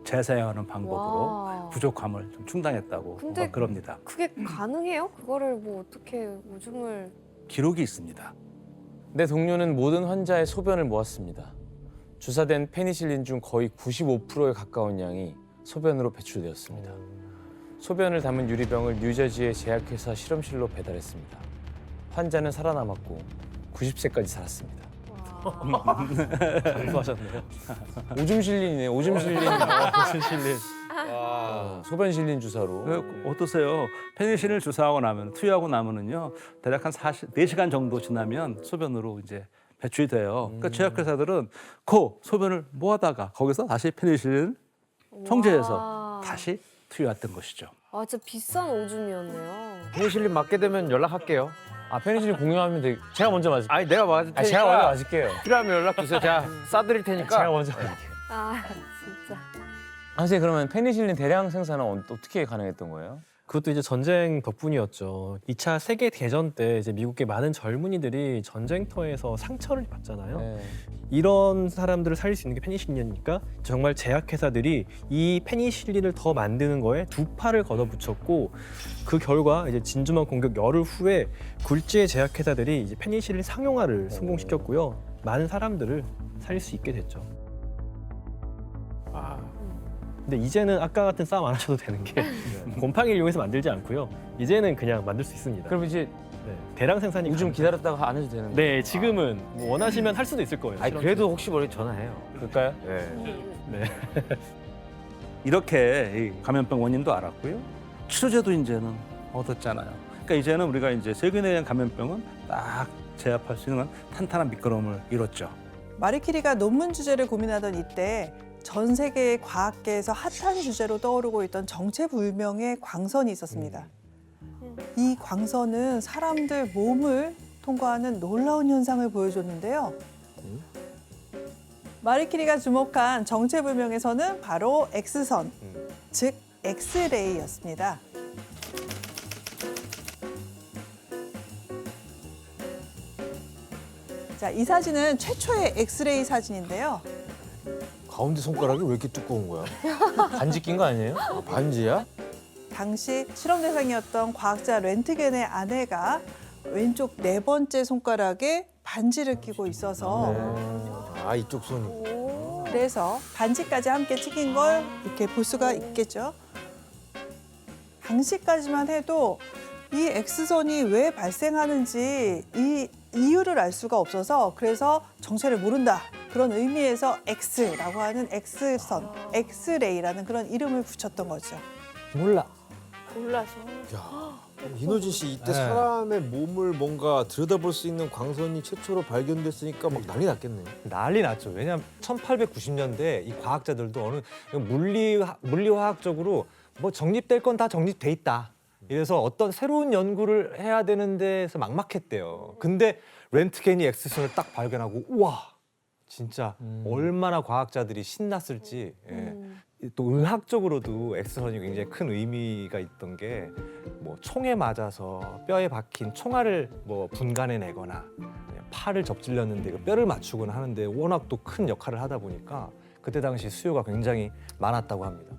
재사용하는 방법으로 와. 부족함을 좀 충당했다고 근데 그럽니다. 그게 가능해요? 그거를 뭐 어떻게 오줌을 기록이 있습니다. 내 동료는 모든 환자의 소변을 모았습니다. 주사된 페니실린 중 거의 95%에 가까운 양이 소변으로 배출되었습니다. 소변을 담은 유리병을 뉴저지의 제약회사 실험실로 배달했습니다. 환자는 살아남았고 90세까지 살았습니다. 잘하셨네요. 오줌 실린이네. 오줌 실린. 무슨 실린? 소변 실린 주사로. 어떠세요? 페니실린을 주사하고 나면 투여하고 나면은요, 대략 한 4시간 정도 지나면 소변으로 이제 배출이 돼요. 그러니까 제약회사들은 그 소변을 모아다가 거기서 다시 페니실린을 청제해서 와. 다시 투여했던 것이죠. 아, 진짜 비싼 오줌이었네요. 페니실린 맞게 되면 연락할게요. 아 페니실린 공유하면 돼. 제가 먼저 맞을게요. 아니 내가 맞을 테니까. 제가 먼저 맞을게요. 필요하면 연락 주세요. 제가 싸드릴 테니까. 제가 먼저 맞을게요. 아, 진짜. 선생님 그러면 페니실린 대량 생산은 어떻게 가능했던 거예요? 그것도 이제 전쟁 덕분이었죠. 2차 세계 대전 때 이제 미국의 많은 젊은이들이 전쟁터에서 상처를 받잖아요. 네. 이런 사람들을 살릴 수 있는 게 페니실린이니까 정말 제약회사들이 이 페니실린을 더 만드는 거에 두 팔을 걷어붙였고 그 결과 이제 진주만 공격 열흘 후에 굴지의 제약회사들이 이제 페니실린 상용화를 성공시켰고요. 많은 사람들을 살릴 수 있게 됐죠. 근데 이제는 아까 같은 싸움 안 하셔도 되는 게 곰팡이를 이용해서 만들지 않고요. 이제는 그냥 만들 수 있습니다. 그럼 이제 네, 대량 생산이 요즘 가능해요. 기다렸다가 안 해도 되는 거예요? 네, 지금은 뭐 원하시면 할 수도 있을 거예요. 아니 그래도 혹시 모르게 전화해요. 그럴까요? 네. 이렇게 이 감염병 원인도 알았고요. 치료제도 이제는 얻었잖아요. 그러니까 이제는 우리가 이제 세균에 대한 감염병은 딱 제압할 수 있는 건 탄탄한 미끄럼을 이뤘죠. 마리키리가 논문 주제를 고민하던 이때 전 세계 과학계에서 핫한 주제로 떠오르고 있던 정체불명의 광선이 있었습니다. 이 광선은 사람들 몸을 통과하는 놀라운 현상을 보여줬는데요. 마리키리가 주목한 정체불명에서는 바로 X선, 즉 엑스레이였습니다. 자, 이 사진은 최초의 엑스레이 사진인데요. 가운데 손가락이 왜 이렇게 두꺼운 거야? 반지 낀 거 아니에요? 아, 반지야? 당시 실험 대상이었던 과학자 렌트겐의 아내가 왼쪽 네 번째 손가락에 반지를 끼고 있어서 아 이쪽 손이. 그래서 반지까지 함께 찍힌 걸 이렇게 볼 수가 있겠죠. 당시까지만 해도 이 X선이 왜 발생하는지 이 이유를 알 수가 없어서 그래서 정체를 모른다. 그런 의미에서 X라고 하는 X선, 엑스레이라는 그런 이름을 붙였던 거죠. 몰라. 몰라서. 이노진 씨 이때 네. 사람의 몸을 뭔가 들여다볼 수 있는 광선이 최초로 발견됐으니까 막 난리 났겠네. 난리 났죠. 왜냐하면 1890년대 이 과학자들도 어느 물리화학적으로 뭐 정립될 건 다 정립돼 있다. 이래서 어떤 새로운 연구를 해야 되는 데서 막막했대요. 근데 렌트겐이 엑스선을 딱 발견하고 우와 진짜 얼마나 과학자들이 신났을지. 예. 또 의학적으로도 엑스선이 굉장히 큰 의미가 있던 게 뭐 총에 맞아서 뼈에 박힌 총알을 뭐 분간해내거나 팔을 접질렸는데 그 뼈를 맞추거나 하는데 워낙 또 큰 역할을 하다 보니까 그때 당시 수요가 굉장히 많았다고 합니다.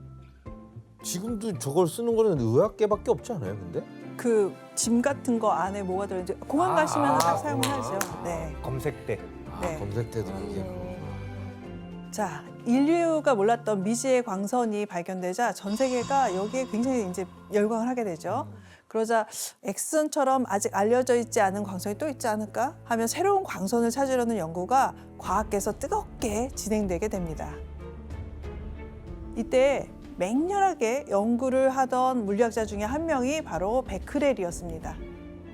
지금도 저걸 쓰는 거는 의학계밖에 없지 않아요, 근데? 그 짐 같은 거 안에 뭐가 들어있는지 공항 가시면 딱 사용을 하죠. 네. 검색대. 네. 검색 때도 이게 그렇구나. 자, 인류가 몰랐던 미지의 광선이 발견되자 전 세계가 여기에 굉장히 이제 열광을 하게 되죠. 그러자 엑스선처럼 아직 알려져 있지 않은 광선이 또 있지 않을까 하면 새로운 광선을 찾으려는 연구가 과학계에서 뜨겁게 진행되게 됩니다. 이때 맹렬하게 연구를 하던 물리학자 중에 한 명이 바로 베크렐이었습니다.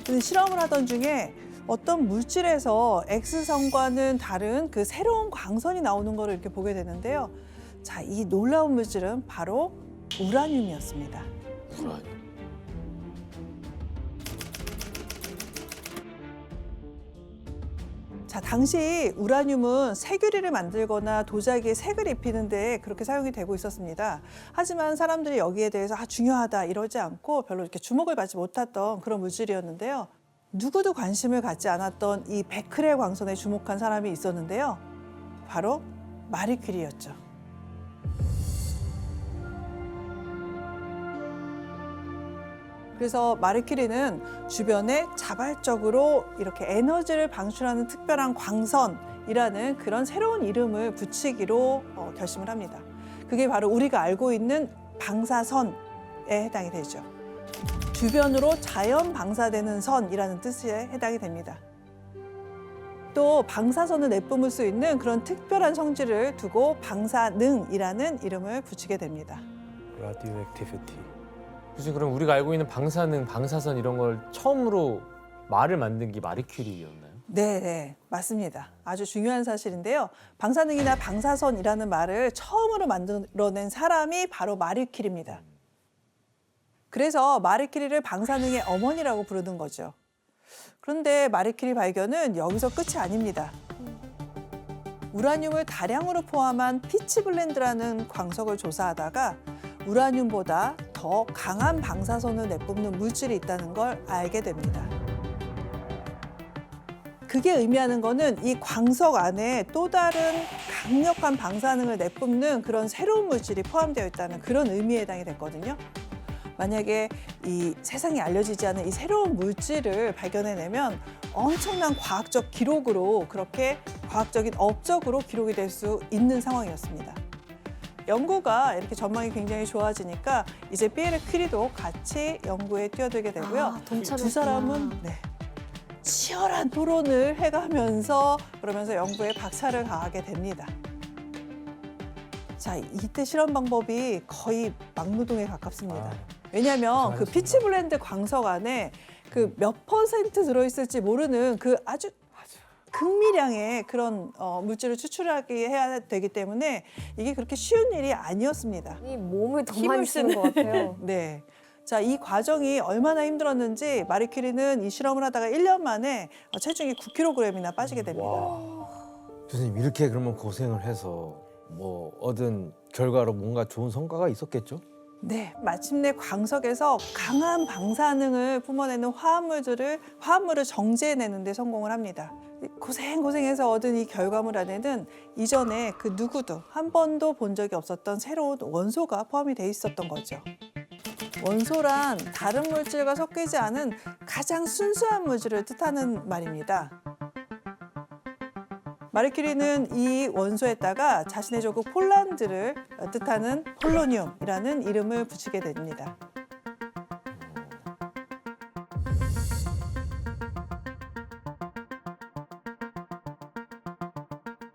그는 실험을 하던 중에 어떤 물질에서 X선과는 다른 그 새로운 광선이 나오는 것을 이렇게 보게 되는데요. 자, 이 놀라운 물질은 바로 우라늄이었습니다. 우라늄. 자, 당시 우라늄은 세균리를 만들거나 도자기에 색을 입히는데 그렇게 사용이 되고 있었습니다. 하지만 사람들이 여기에 대해서 중요하다 이러지 않고 별로 이렇게 주목을 받지 못했던 그런 물질이었는데요. 누구도 관심을 갖지 않았던 이 베크렐 광선에 주목한 사람이 있었는데요. 바로 마리 퀴리였죠. 그래서 마리 퀴리는 주변에 자발적으로 이렇게 에너지를 방출하는 특별한 광선이라는 그런 새로운 이름을 붙이기로 결심을 합니다. 그게 바로 우리가 알고 있는 방사선에 해당이 되죠. 주변으로 자연 방사되는 선이라는 뜻에 해당이 됩니다. 또 방사선을 내뿜을 수 있는 그런 특별한 성질을 두고 방사능이라는 이름을 붙이게 됩니다. 라디오 액티비티. 교수님 그럼 우리가 알고 있는 방사능, 방사선 이런 걸 처음으로 말을 만든 게 마리 퀴리였나요? 네, 맞습니다. 아주 중요한 사실인데요. 방사능이나 방사선이라는 말을 처음으로 만들어낸 사람이 바로 마리 퀴리입니다. 그래서 마리 퀴리를 방사능의 어머니라고 부르는 거죠. 그런데 마리 퀴리 발견은 여기서 끝이 아닙니다. 우라늄을 다량으로 포함한 피치블렌드라는 광석을 조사하다가 우라늄보다 더 강한 방사선을 내뿜는 물질이 있다는 걸 알게 됩니다. 그게 의미하는 거는 이 광석 안에 또 다른 강력한 방사능을 내뿜는 그런 새로운 물질이 포함되어 있다는 그런 의미에 해당이 됐거든요. 만약에 이 세상에 알려지지 않은 이 새로운 물질을 발견해내면 엄청난 과학적 기록으로 그렇게 과학적인 업적으로 기록이 될 수 있는 상황이었습니다. 연구가 이렇게 전망이 굉장히 좋아지니까 이제 피에르 퀴리도 같이 연구에 뛰어들게 되고요. 동참했구나. 두 사람은 치열한 토론을 해가면서 그러면서 연구에 박차를 가하게 됩니다. 자, 이때 실험 방법이 거의 막노동에 가깝습니다. 왜냐하면 그 피치블렌드 광석 안에 그 몇 퍼센트 들어있을지 모르는 그 아주 극미량의 그런 물질을 추출하게 해야 되기 때문에 이게 그렇게 쉬운 일이 아니었습니다. 이 몸을 더 힘을 많이 쓰는 것 같아요. 네. 자, 이 과정이 얼마나 힘들었는지 마리 퀴리는 이 실험을 하다가 1년 만에 체중이 9kg이나 빠지게 됩니다. 교수님 이렇게 그러면 고생을 해서 뭐 얻은 결과로 뭔가 좋은 성과가 있었겠죠? 네, 마침내 광석에서 강한 방사능을 뿜어내는 화합물을 정제해내는 데 성공을 합니다. 고생해서 얻은 이 결과물 안에는 이전에 그 누구도 한 번도 본 적이 없었던 새로운 원소가 포함이 돼 있었던 거죠. 원소란 다른 물질과 섞이지 않은 가장 순수한 물질을 뜻하는 말입니다. 마리 퀴리는 이 원소에다가 자신의 조국 폴란드를 뜻하는 폴로늄이라는 이름을 붙이게 됩니다.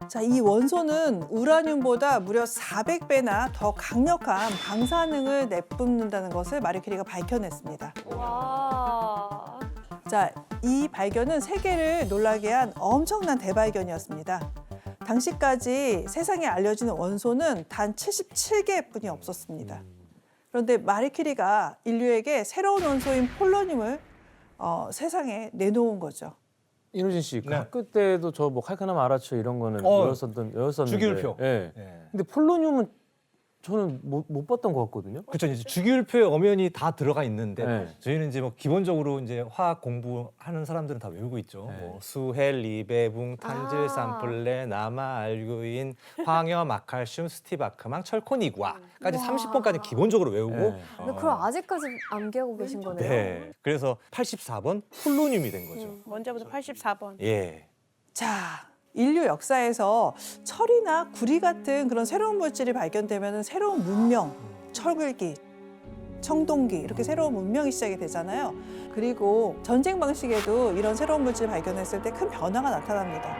자, 이 원소는 우라늄보다 무려 400배나 더 강력한 방사능을 내뿜는다는 것을 마리 큐리가 밝혀냈습니다. 와. 자, 이 발견은 세계를 놀라게 한 엄청난 대발견이었습니다. 당시까지 세상에 알려진 원소는 단 77개뿐이 없었습니다. 그런데 마리 큐리가 인류에게 새로운 원소인 폴로늄을 세상에 내놓은 거죠. 이노진 씨, 그 네. 학교 때도 저 뭐 칼카나 마라초 이런 거는 외웠었는데. 주기율표. 예. 예. 근데 폴로늄은 저는 못 봤던 것 같거든요. 그렇죠. 이제 주기율표에 엄연히 다 들어가 있는데 네. 저희는 이제 뭐 기본적으로 이제 화학 공부하는 사람들은 다 외우고 있죠. 네. 뭐 수헬, 리베붕, 탄질, 아. 산플레, 나마, 알교인, 황여, 마칼슘, 스티바크망, 철콘, 이구아까지 와. 30번까지 기본적으로 외우고. 네. 근데 그걸 아직까지 암기하고 계신 거네요. 네. 그래서 84번 폴로늄이 된 거죠. 먼저부터 84번. 예. 자, 인류 역사에서 철이나 구리 같은 그런 새로운 물질이 발견되면 새로운 문명, 철글기, 청동기 이렇게 새로운 문명이 시작이 되잖아요. 그리고 전쟁 방식에도 이런 새로운 물질 발견했을 때 큰 변화가 나타납니다.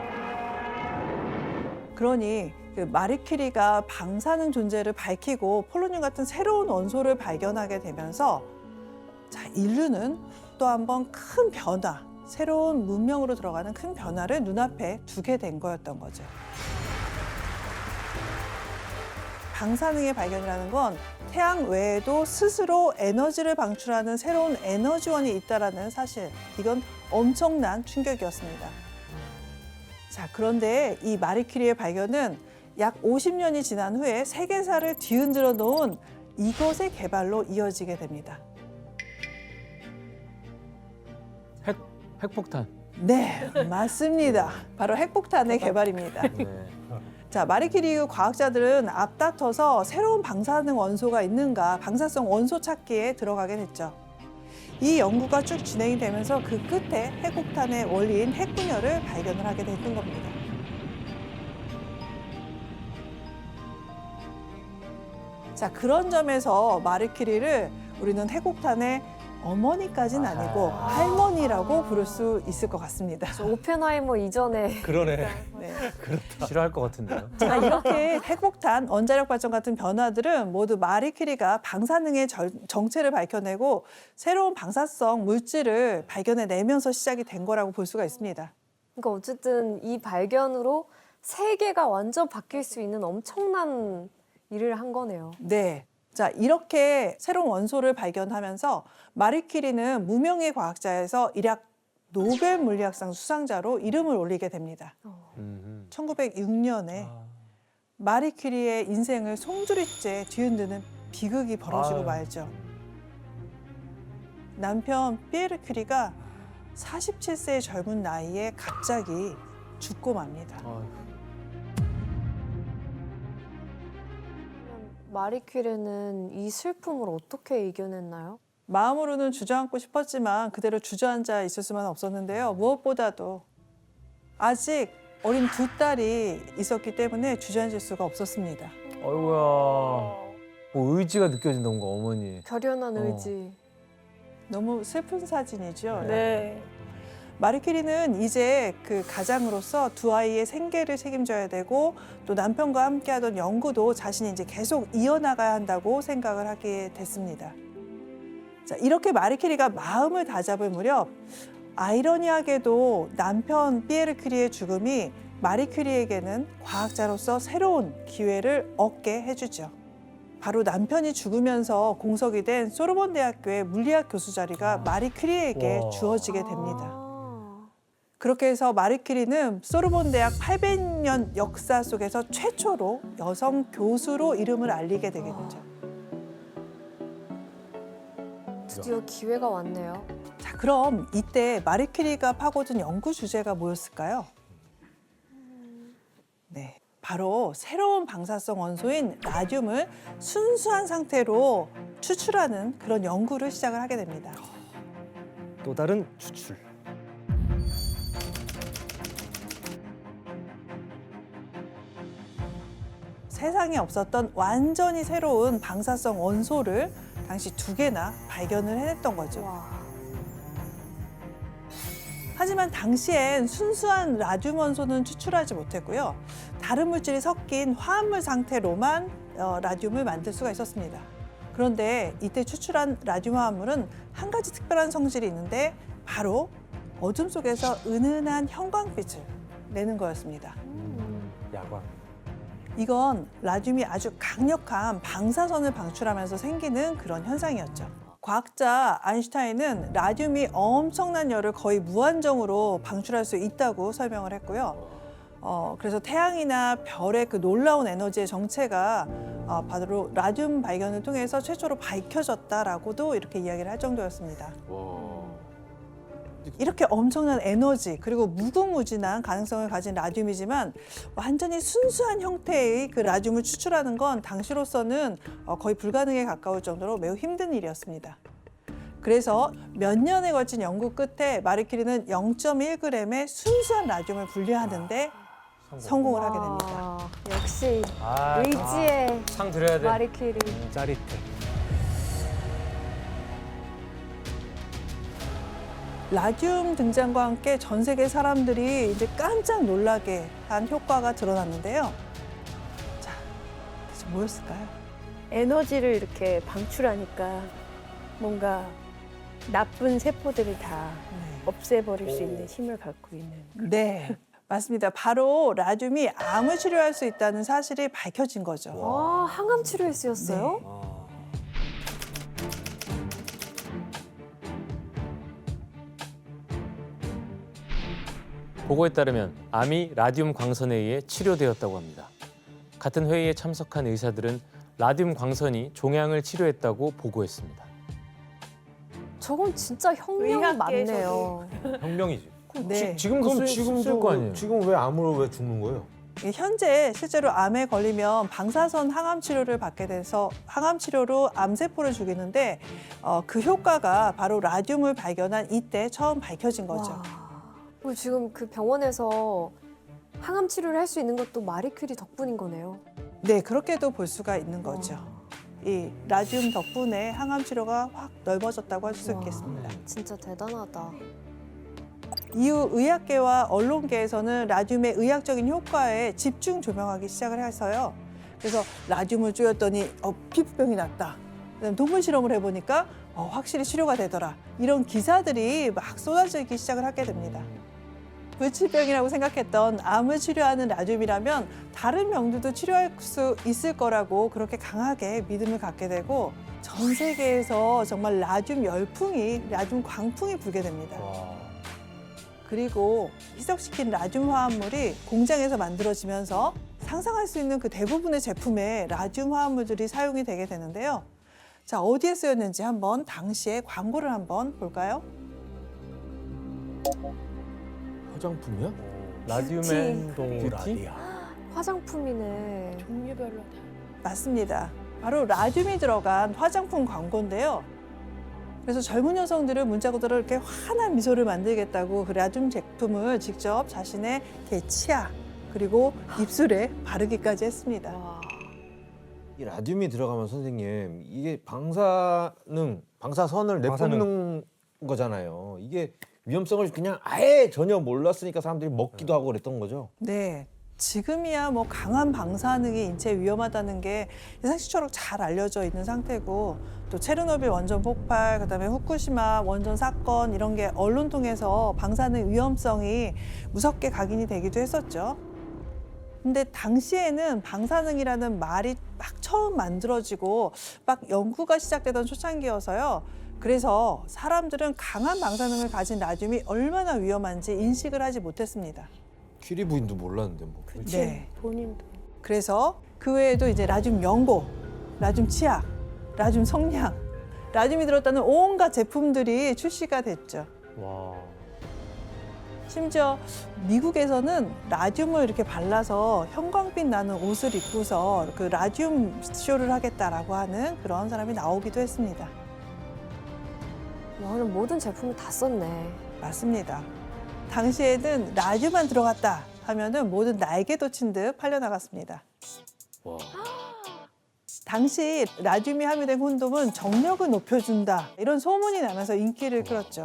그러니 그 마리 큐리가 방사능 존재를 밝히고 폴로늄 같은 새로운 원소를 발견하게 되면서 자, 인류는 또 한 번 큰 변화, 새로운 문명으로 들어가는 큰 변화를 눈앞에 두게 된 거였던 거죠. 방사능의 발견이라는 건 태양 외에도 스스로 에너지를 방출하는 새로운 에너지원이 있다는 사실, 이건 엄청난 충격이었습니다. 자, 그런데 이 마리 큐리의 발견은 약 50년이 지난 후에 세계사를 뒤흔들어 놓은 이것의 개발로 이어지게 됩니다. 핵폭탄. 네, 맞습니다. 바로 핵폭탄의 개발입니다. 네. 자, 마리 큐리 이후 과학자들은 앞다퉈서 새로운 방사능 원소가 있는가 방사성 원소 찾기에 들어가게 됐죠. 이 연구가 쭉 진행이 되면서 그 끝에 핵폭탄의 원리인 핵분열을 발견을 하게 됐던 겁니다. 자, 그런 점에서 마리 큐리를 우리는 핵폭탄의 어머니까지는 아니고 할머니라고 부를 수 있을 것 같습니다. 저 오펜하이머 이전에 그러네. 네. 싫어할 것 같은데요. 자, 이렇게 핵폭탄, 원자력 발전 같은 변화들은 모두 마리 큐리가 방사능의 정체를 밝혀내고 새로운 방사성 물질을 발견해내면서 시작이 된 거라고 볼 수가 있습니다. 그러니까 어쨌든 이 발견으로 세계가 완전 바뀔 수 있는 엄청난 일을 한 거네요. 네. 자, 이렇게 새로운 원소를 발견하면서 마리 큐리는 무명의 과학자에서 일약 노벨 물리학상 수상자로 이름을 올리게 됩니다. 1906년에 마리 큐리의 인생을 송두리째 뒤흔드는 비극이 벌어지고 말죠. 남편 피에르 큐리가 47세의 젊은 나이에 갑자기 죽고 맙니다. 마리 큐리는 이 슬픔을 어떻게 이겨냈나요? 마음으로는 주저앉고 싶었지만 그대로 주저앉아 있을 수만 없었는데요. 무엇보다도 아직 어린 두 딸이 있었기 때문에 주저앉을 수가 없었습니다. 어이구야. 뭐 의지가 느껴진다, 뭔가 어머니. 결연한 의지. 너무 슬픈 사진이죠. 네. 마리 큐리는 이제 그 가장으로서 두 아이의 생계를 책임져야 되고 또 남편과 함께하던 연구도 자신이 이제 계속 이어나가야 한다고 생각을 하게 됐습니다. 자, 이렇게 마리 큐리가 마음을 다잡을 무렵 아이러니하게도 남편 피에르 큐리의 죽음이 마리 큐리에게는 과학자로서 새로운 기회를 얻게 해주죠. 바로 남편이 죽으면서 공석이 된 소르본 대학교의 물리학 교수 자리가 마리 큐리에게 주어지게 됩니다. 그렇게 해서 마리 큐리는 소르본 대학 800년 역사 속에서 최초로 여성 교수로 이름을 알리게 되게 되죠. 드디어 기회가 왔네요. 자, 그럼 이때 마리 큐리가 파고든 연구 주제가 뭐였을까요? 네, 바로 새로운 방사성 원소인 라듐을 순수한 상태로 추출하는 그런 연구를 시작을 하게 됩니다. 또 다른 추출. 세상에 없었던 완전히 새로운 방사성 원소를 당시 2개나 발견을 해냈던 거죠. 하지만 당시엔 순수한 라듐 원소는 추출하지 못했고요. 다른 물질이 섞인 화합물 상태로만 라듐을 만들 수가 있었습니다. 그런데 이때 추출한 라듐 화합물은 한 가지 특별한 성질이 있는데 바로 어둠 속에서 은은한 형광빛을 내는 거였습니다. 야광. 이건 라듐이 아주 강력한 방사선을 방출하면서 생기는 그런 현상이었죠. 과학자 아인슈타인은 라듐이 엄청난 열을 거의 무한정으로 방출할 수 있다고 설명을 했고요. 그래서 태양이나 별의 그 놀라운 에너지의 정체가 바로 라듐 발견을 통해서 최초로 밝혀졌다라고도 이렇게 이야기를 할 정도였습니다. 이렇게 엄청난 에너지 그리고 무궁무진한 가능성을 가진 라듐이지만 완전히 순수한 형태의 그 라듐을 추출하는 건 당시로서는 거의 불가능에 가까울 정도로 매우 힘든 일이었습니다. 그래서 몇 년에 걸친 연구 끝에 마리 큐리는 0.1g의 순수한 라듐을 분리하는데 성공을 하게 됩니다. 와, 역시 의지의 상 드려야 돼. 마리 큐리. 짜릿해. 라듐 등장과 함께 전 세계 사람들이 이제 깜짝 놀라게 한 효과가 드러났는데요. 자, 대체 뭐였을까요? 에너지를 이렇게 방출하니까 뭔가 나쁜 세포들을 다 없애버릴 수 있는 힘을 갖고 있는. 네, 맞습니다. 바로 라듐이 암을 치료할 수 있다는 사실이 밝혀진 거죠. 아, 항암 치료에 쓰였어요? 네. 보고에 따르면 암이 라듐 광선에 의해 치료되었다고 합니다. 같은 회의에 참석한 의사들은 라듐 광선이 종양을 치료했다고 보고했습니다. 저건 진짜 혁명 의학계에서도. 맞네요. 혁명이지. 네. 지금도 쓸 거 아니에요. 지금 왜 암으로 왜 죽는 거예요? 현재 실제로 암에 걸리면 방사선 항암 치료를 받게 돼서 항암 치료로 암세포를 죽이는데 그 효과가 바로 라듐을 발견한 이때 처음 밝혀진 거죠. 와. 그리고 지금 그 병원에서 항암 치료를 할 수 있는 것도 마리 큐리 덕분인 거네요. 네, 그렇게도 볼 수가 있는 거죠. 이 라듐 덕분에 항암 치료가 확 넓어졌다고 할 수 와. 있겠습니다. 진짜 대단하다. 이후 의학계와 언론계에서는 라듐의 의학적인 효과에 집중 조명하기 시작을 해서요. 그래서 라듐을 쪼였더니 피부병이 났다. 그다음 동물 실험을 해보니까 확실히 치료가 되더라. 이런 기사들이 막 쏟아지기 시작을 하게 됩니다. 불치병이라고 생각했던 암을 치료하는 라듐이라면 다른 병들도 치료할 수 있을 거라고 그렇게 강하게 믿음을 갖게 되고 전 세계에서 정말 라듐 열풍이, 라듐 광풍이 불게 됩니다. 그리고 희석시킨 라듐 화합물이 공장에서 만들어지면서 상상할 수 있는 그 대부분의 제품에 라듐 화합물들이 사용이 되게 되는데요. 자, 어디에 쓰였는지 한번 당시의 광고를 한번 볼까요? 화장품이야? 라듐앤 라디아. 화장품이네. 종류별로 다. 맞습니다. 바로 라듐이 들어간 화장품 광고인데요. 그래서 젊은 여성들은 문자 그대로 이렇게 환한 미소를 만들겠다고 그 라듐 제품을 직접 자신의 치아 그리고 입술에 바르기까지 했습니다. 이 라듐이 들어가면 선생님 이게 방사선을 내뿜는 거잖아요. 이게 위험성을 그냥 아예 전혀 몰랐으니까 사람들이 먹기도 하고 그랬던 거죠. 네. 지금이야 뭐 강한 방사능이 인체에 위험하다는 게 상식적으로 잘 알려져 있는 상태고 또 체르노빌 원전 폭발, 그다음에 후쿠시마 원전 사건 이런 게 언론 통해서 방사능 위험성이 무섭게 각인이 되기도 했었죠. 근데 당시에는 방사능이라는 말이 막 처음 만들어지고 막 연구가 시작되던 초창기여서요. 그래서 사람들은 강한 방사능을 가진 라듐이 얼마나 위험한지 인식을 하지 못했습니다. 퀴리 부인도 몰랐는데 뭐. 그치. 네. 본인도. 그래서 그 외에도 이제 라듐 연고, 라듐 치약, 라듐 성냥, 라듐이 들었다는 온갖 제품들이 출시가 됐죠. 와. 심지어 미국에서는 라듐을 이렇게 발라서 형광빛 나는 옷을 입고서 그 라듐 쇼를 하겠다라고 하는 그런 사람이 나오기도 했습니다. 와, 그럼 모든 제품을 다 썼네. 맞습니다. 당시에는 라듐만 들어갔다 하면은 모든 날개 돋친 듯 팔려나갔습니다. 와. 당시 라듐이 함유된 콘돔은 정력을 높여준다 이런 소문이 나면서 인기를 끌었죠.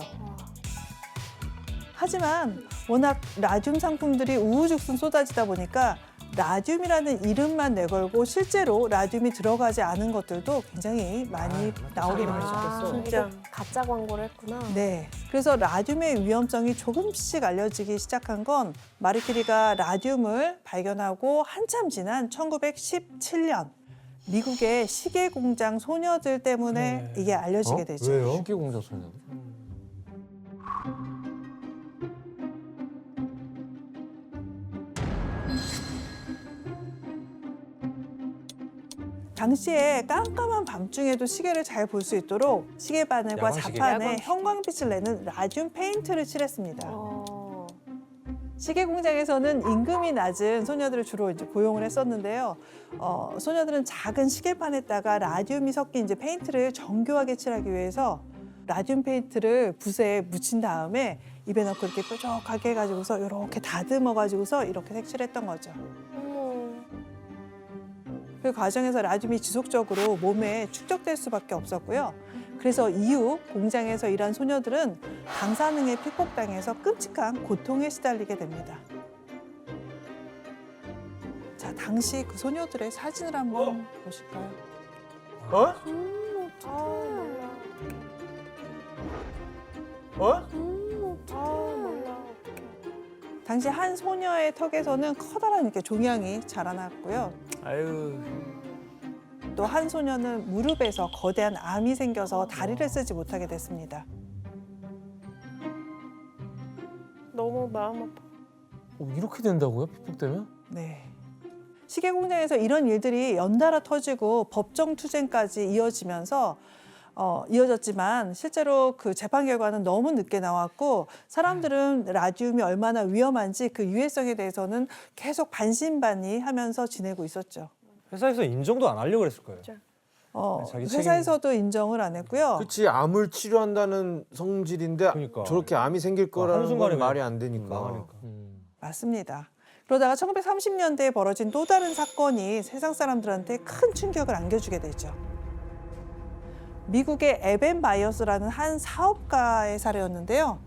하지만 워낙 라듐 상품들이 우후죽순 쏟아지다 보니까 라듐이라는 이름만 내걸고 실제로 라듐이 들어가지 않은 것들도 굉장히 많이 나오게 됩니다. 아, 진짜. 이거 가짜 광고를 했구나. 네, 그래서 라듐의 위험성이 조금씩 알려지기 시작한 건 마리큐리가 라듐을 발견하고 한참 지난 1917년 미국의 시계 공장 소녀들 때문에 이게 알려지게 되죠. 왜요? 쉽게 공작 소녀. 당시에 깜깜한 밤중에도 시계를 잘 볼 수 있도록 시계 바늘과 야광시계. 자판에 야광시계. 형광빛을 내는 라듐 페인트를 칠했습니다. 어. 시계 공장에서는 임금이 낮은 소녀들을 주로 이제 고용을 했었는데요. 소녀들은 작은 시계판에다가 라듐이 섞인 이제 페인트를 정교하게 칠하기 위해서 라듐 페인트를 붓에 묻힌 다음에 입에 넣고 이렇게 뾰족하게 해가지고서 이렇게 다듬어가지고서 이렇게 색칠했던 거죠. 그 과정에서 라듐이 지속적으로 몸에 축적될 수밖에 없었고요. 그래서 이후 공장에서 일한 소녀들은 방사능에 픽복당해서 끔찍한 고통에 시달리게 됩니다. 자, 당시 그 소녀들의 사진을 한번 보실까요? 당시 한 소녀의 턱에서는 커다란 이렇게 종양이 자라났고요. 아유. 또 한 소녀는 무릎에서 거대한 암이 생겨서 다리를 쓰지 못하게 됐습니다. 너무 마음 아파. 이렇게 된다고요? 픽폭되면? 네. 시계 공장에서 이런 일들이 연달아 터지고 법정 투쟁까지 이어졌지만 실제로 그 재판 결과는 너무 늦게 나왔고 사람들은 라듐이 얼마나 위험한지 그 유해성에 대해서는 계속 반신반의하면서 지내고 있었죠. 회사에서 인정도 안 하려고 그랬을 거예요. 자기 회사에서도 인정을 안 했고요. 그렇지 암을 치료한다는 성질인데 그러니까. 저렇게 암이 생길 거라는 한순간에 건 말이 그냥 안 되니까. 망하니까. 맞습니다. 그러다가 1930년대에 벌어진 또 다른 사건이 세상 사람들한테 큰 충격을 안겨주게 되죠. 미국의 에벤 바이어스라는 한 사업가의 사례였는데요.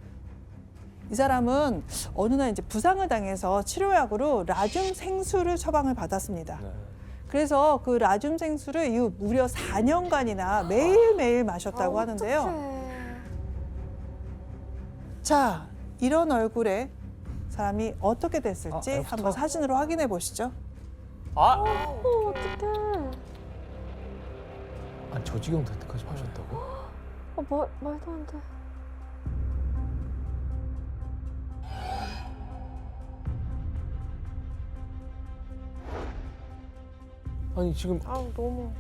이 사람은 어느 날 이제 부상을 당해서 치료약으로 라듐 생수를 처방을 받았습니다. 네. 그래서 그 라듐 생수를 이후 무려 4년간이나 매일매일 마셨다고 하는데요. 자, 이런 얼굴에 사람이 어떻게 됐을지 애프터. 한번 사진으로 확인해 보시죠. 어떡해. 아니 저 지경 될 때까지 마셨다고? 말도 안 돼. 아니 지금 아우 너무.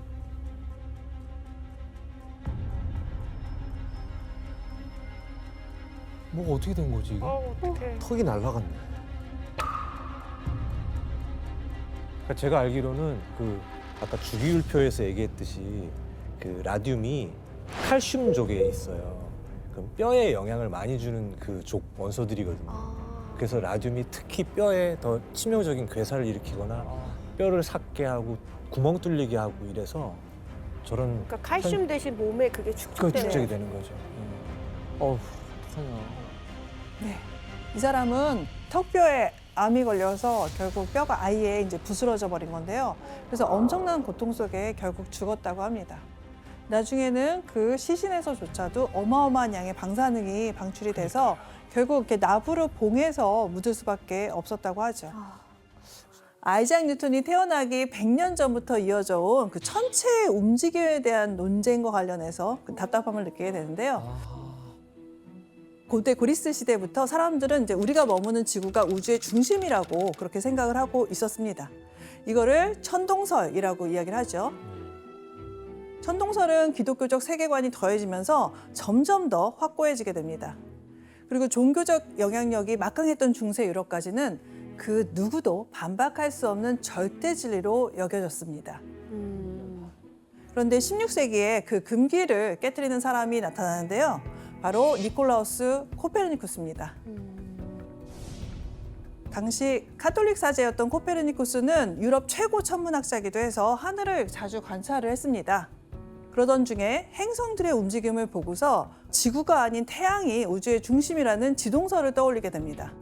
뭐가 어떻게 된 거지 이게? 아우 어떡해. 턱이 날라갔네. 그러니까 제가 알기로는 그 아까 주기율표에서 얘기했듯이 그 라듐이 칼슘족에 있어요. 그럼 뼈에 영향을 많이 주는 그 족 원소들이거든요. 그래서 라듐이 특히 뼈에 더 치명적인 괴사를 일으키거나 뼈를 삭게 하고 구멍 뚫리게 하고 이래서 저런 그러니까 칼슘 대신 몸에 그게 그 축적되는. 축적이 되는 거죠. 어우 어떡하냐. 네. 이 사람은 턱뼈에 암이 걸려서 결국 뼈가 아예 이제 부스러져 버린 건데요. 그래서 엄청난 고통 속에 결국 죽었다고 합니다. 나중에는 그 시신에서조차도 어마어마한 양의 방사능이 방출이 돼서 결국 이렇게 나부를 봉해서 묻을 수밖에 없었다고 하죠. 아이작 뉴턴이 태어나기 100년 전부터 이어져 온 그 천체의 움직임에 대한 논쟁과 관련해서 그 답답함을 느끼게 되는데요. 고대 그리스 시대부터 사람들은 이제 우리가 머무는 지구가 우주의 중심이라고 그렇게 생각을 하고 있었습니다. 이거를 천동설이라고 이야기를 하죠. 천동설은 기독교적 세계관이 더해지면서 점점 더 확고해지게 됩니다. 그리고 종교적 영향력이 막강했던 중세 유럽까지는 그 누구도 반박할 수 없는 절대 진리로 여겨졌습니다. 그런데 16세기에 그 금기를 깨뜨리는 사람이 나타나는데요. 바로 니콜라우스 코페르니쿠스입니다. 당시 카톨릭 사제였던 코페르니쿠스는 유럽 최고 천문학자이기도 해서 하늘을 자주 관찰을 했습니다. 그러던 중에 행성들의 움직임을 보고서 지구가 아닌 태양이 우주의 중심이라는 지동설을 떠올리게 됩니다.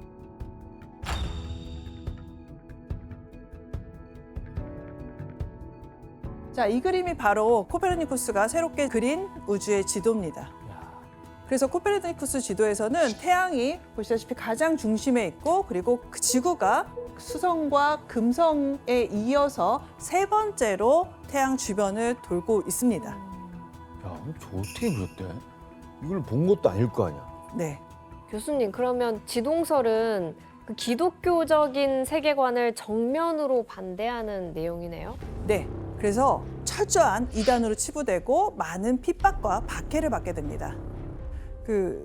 자, 이 그림이 바로 코페르니쿠스가 새롭게 그린 우주의 지도입니다. 그래서 코페르니쿠스 지도에서는 태양이 보시다시피 가장 중심에 있고, 그리고 그 지구가 수성과 금성에 이어서 세 번째로 태양 주변을 돌고 있습니다. 야, 저 어떻게 그렸대? 이걸 본 것도 아닐 거 아니야. 네. 교수님, 그러면 지동설은 그 기독교적인 세계관을 정면으로 반대하는 내용이네요? 네. 그래서 철저한 이단으로 치부되고 많은 핍박과 박해를 받게 됩니다.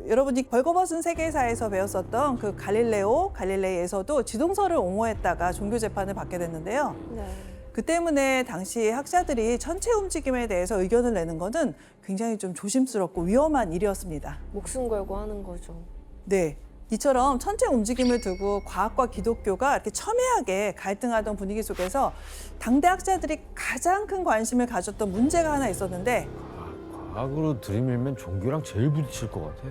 여러분이 벌거벗은 세계사에서 배웠었던 그 갈릴레이에서도 지동설을 옹호했다가 종교 재판을 받게 됐는데요. 네. 그 때문에 당시 학자들이 천체 움직임에 대해서 의견을 내는 것은 굉장히 좀 조심스럽고 위험한 일이었습니다. 목숨 걸고 하는 거죠. 네. 이처럼 천체 움직임을 두고 과학과 기독교가 이렇게 첨예하게 갈등하던 분위기 속에서 당대 학자들이 가장 큰 관심을 가졌던 문제가 하나 있었는데, 과학으로 들이밀면 종교랑 제일 부딪힐 것 같아.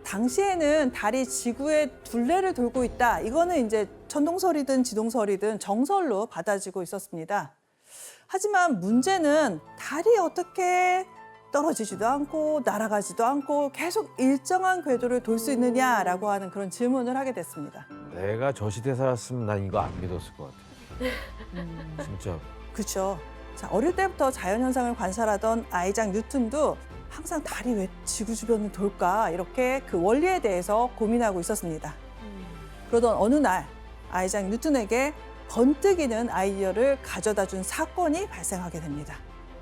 당시에는 달이 지구의 둘레를 돌고 있다. 이거는 이제 천동설이든 지동설이든 정설로 받아지고 있었습니다. 하지만 문제는 달이 어떻게 떨어지지도 않고 날아가지도 않고 계속 일정한 궤도를 돌 수 있느냐라고 하는 그런 질문을 하게 됐습니다. 내가 저 시대 살았으면 난 이거 안 믿었을 것 같아. 진짜. 그렇죠. 자, 어릴 때부터 자연현상을 관찰하던 아이작 뉴턴도 항상 달이 왜 지구 주변을 돌까 이렇게 그 원리에 대해서 고민하고 있었습니다. 그러던 어느 날 아이작 뉴턴에게 번뜩이는 아이디어를 가져다 준 사건이 발생하게 됩니다.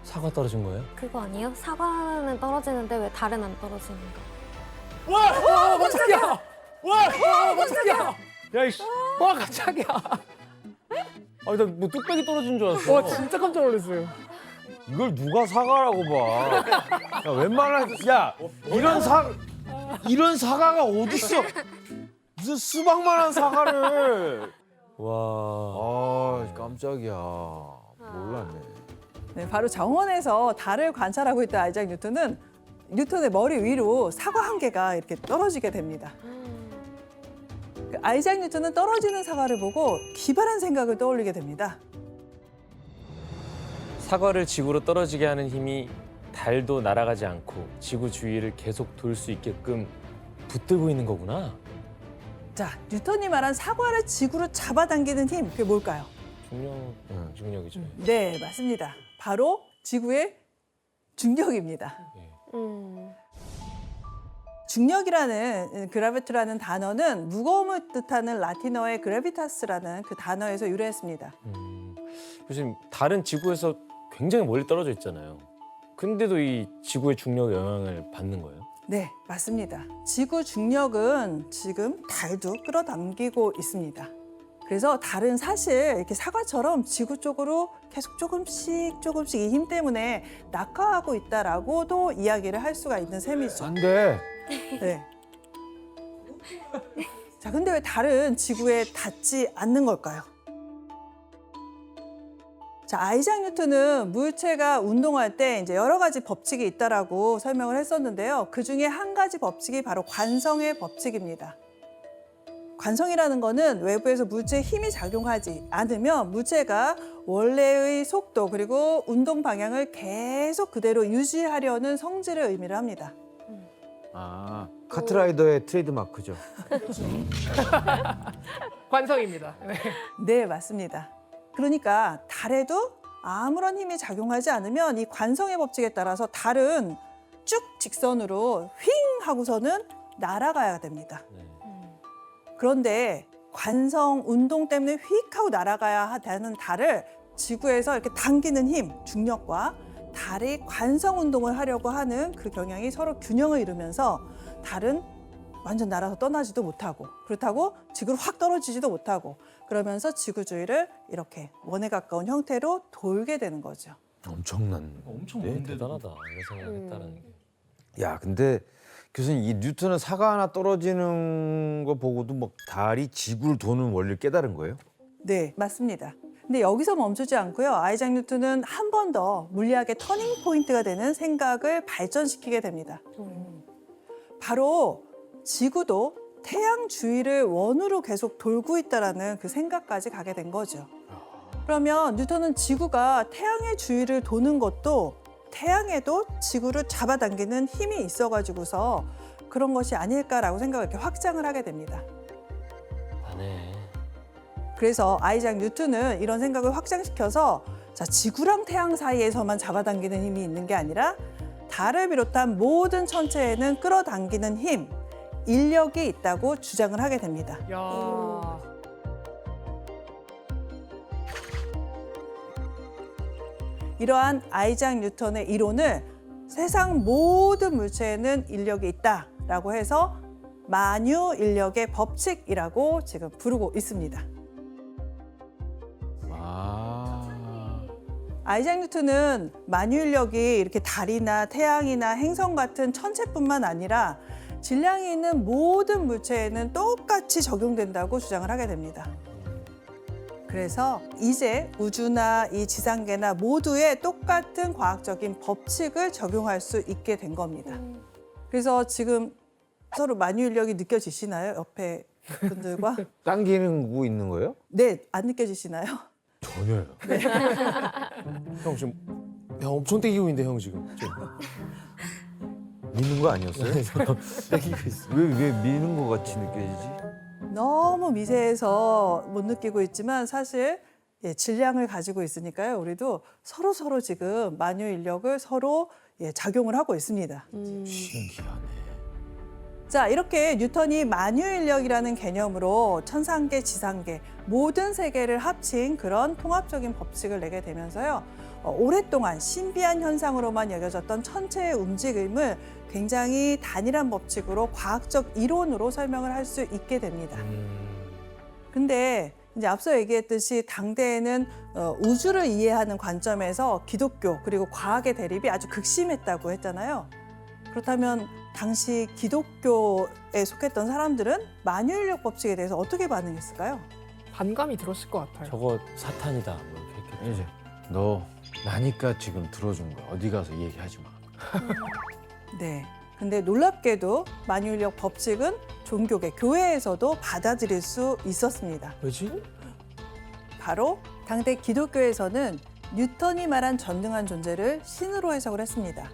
사과 떨어진 거예요? 그거 아니에요? 사과는 떨어지는데 왜 달은 안 떨어지는가? 와, 깜짝이야! 와, 깜짝이야! 야, 이씨, 와, 깜짝이야! 아니, 나뭐 뚝배기 떨어진 줄 알았어. 와 진짜 깜짝 놀랐어요. 이걸 누가 사과라고 봐. 야, 웬만한 이런 사과가 어딨어? 무슨 수박만한 사과를. 와. 아, 깜짝이야. 몰랐네. 네, 바로 정원에서 달을 관찰하고 있던 아이작 뉴턴은 뉴턴의 머리 위로 사과 한 개가 이렇게 떨어지게 됩니다. 그 아이작 뉴턴은 떨어지는 사과를 보고 기발한 생각을 떠올리게 됩니다. 사과를 지구로 떨어지게 하는 힘이 달도 날아가지 않고 지구 주위를 계속 돌 수 있게끔 붙들고 있는 거구나. 자, 뉴턴이 말한 사과를 지구로 잡아당기는 힘, 그게 뭘까요? 중력이죠. 네, 맞습니다. 바로 지구의 중력입니다. 중력이라는 그라비트라는 단어는 무거움을 뜻하는 라틴어의 그래비타스라는 그 단어에서 유래했습니다. 교수님, 달은 지구에서 굉장히 멀리 떨어져 있잖아요. 근데도 이 지구의 중력 영향을 받는 거예요? 네, 맞습니다. 지구 중력은 지금 달도 끌어당기고 있습니다. 그래서 달은 사실 이렇게 사과처럼 지구 쪽으로 계속 조금씩 이 힘 때문에 낙하하고 있다라고도 이야기를 할 수가 있는 셈이죠. 안 돼. 네. 자, 근데 왜 달은 지구에 닿지 않는 걸까요? 자, 아이작 뉴턴은 물체가 운동할 때 이제 여러 가지 법칙이 있다라고 설명을 했었는데요. 그 중에 한 가지 법칙이 바로 관성의 법칙입니다. 관성이라는 거는 외부에서 물체에 힘이 작용하지 않으면 물체가 원래의 속도 그리고 운동 방향을 계속 그대로 유지하려는 성질을 의미를 합니다. 아, 카트라이더의 트레이드 마크죠. 관성입니다. 네. 네, 맞습니다. 그러니까 달에도 아무런 힘이 작용하지 않으면 이 관성의 법칙에 따라서 달은 쭉 직선으로 휙 하고서는 날아가야 됩니다. 그런데 관성 운동 때문에 휙 하고 날아가야 되는 달을 지구에서 이렇게 당기는 힘, 중력과 달이 관성 운동을 하려고 하는 그 경향이 서로 균형을 이루면서 달은 완전 날아서 떠나지도 못하고 그렇다고 지구로 확 떨어지지도 못하고 그러면서 지구 주위를 이렇게 원에 가까운 형태로 돌게 되는 거죠. 엄청난. 엄청 네, 먼데 대단하다. 이런 생각을 했다는 게. 야, 근데 교수님, 이 뉴턴은 사과 하나 떨어지는 거 보고도 막 달이 지구를 도는 원리를 깨달은 거예요? 네, 맞습니다. 근데 여기서 멈추지 않고요. 아이작 뉴턴은 한 번 더 물리학의 터닝 포인트가 되는 생각을 발전시키게 됩니다. 바로 지구도 태양 주위를 원으로 계속 돌고 있다라는 그 생각까지 가게 된 거죠. 그러면 뉴턴은 지구가 태양의 주위를 도는 것도 태양에도 지구를 잡아당기는 힘이 있어가지고서 그런 것이 아닐까라고 생각을 이렇게 확장을 하게 됩니다. 네. 그래서 아이작 뉴턴은 이런 생각을 확장시켜서 자, 지구랑 태양 사이에서만 잡아당기는 힘이 있는 게 아니라 달을 비롯한 모든 천체에는 끌어당기는 힘, 인력이 있다고 주장을 하게 됩니다. 야. 이러한 아이작 뉴턴의 이론을 세상 모든 물체에는 인력이 있다라고 해서 만유 인력의 법칙이라고 지금 부르고 있습니다. 아이작 뉴턴은 만유 인력이 이렇게 달이나 태양이나 행성 같은 천체뿐만 아니라 질량이 있는 모든 물체에는 똑같이 적용된다고 주장을 하게 됩니다. 그래서 이제 우주나 이 지상계나 모두에 똑같은 과학적인 법칙을 적용할 수 있게 된 겁니다. 그래서 지금 서로 만유 인력이 느껴지시나요? 옆에 분들과? 당기는 거 있는 거예요? 네, 안 느껴지시나요? 전혀요. 형 지금 형 엄청 땡기고 있는데 형 지금. 미는 거 아니었어요? 땡기고 있어. 왜 미는 거 같이 느껴지지? 너무 미세해서 못 느끼고 있지만 사실 질량을 가지고 있으니까요. 우리도 서로 지금 만유 인력을 서로 작용을 하고 있습니다. 신기하네. 자, 이렇게 뉴턴이 만유 인력이라는 개념으로 천상계, 지상계 모든 세계를 합친 그런 통합적인 법칙을 내게 되면서요. 오랫동안 신비한 현상으로만 여겨졌던 천체의 움직임을 굉장히 단일한 법칙으로 과학적 이론으로 설명을 할 수 있게 됩니다. 근데 이제 앞서 얘기했듯이 당대에는 우주를 이해하는 관점에서 기독교 그리고 과학의 대립이 아주 극심했다고 했잖아요. 그렇다면 당시 기독교에 속했던 사람들은 만유인력 법칙에 대해서 어떻게 반응했을까요? 반감이 들었을 것 같아요. 저거 사탄이다. 뭐 이렇게 했겠죠. 이제 너 나니까 지금 들어준 거야. 어디 가서 얘기하지 마. 네. 근데 놀랍게도 만유인력 법칙은 종교계, 교회에서도 받아들일 수 있었습니다. 왜지? 바로 당대 기독교에서는 뉴턴이 말한 전능한 존재를 신으로 해석을 했습니다.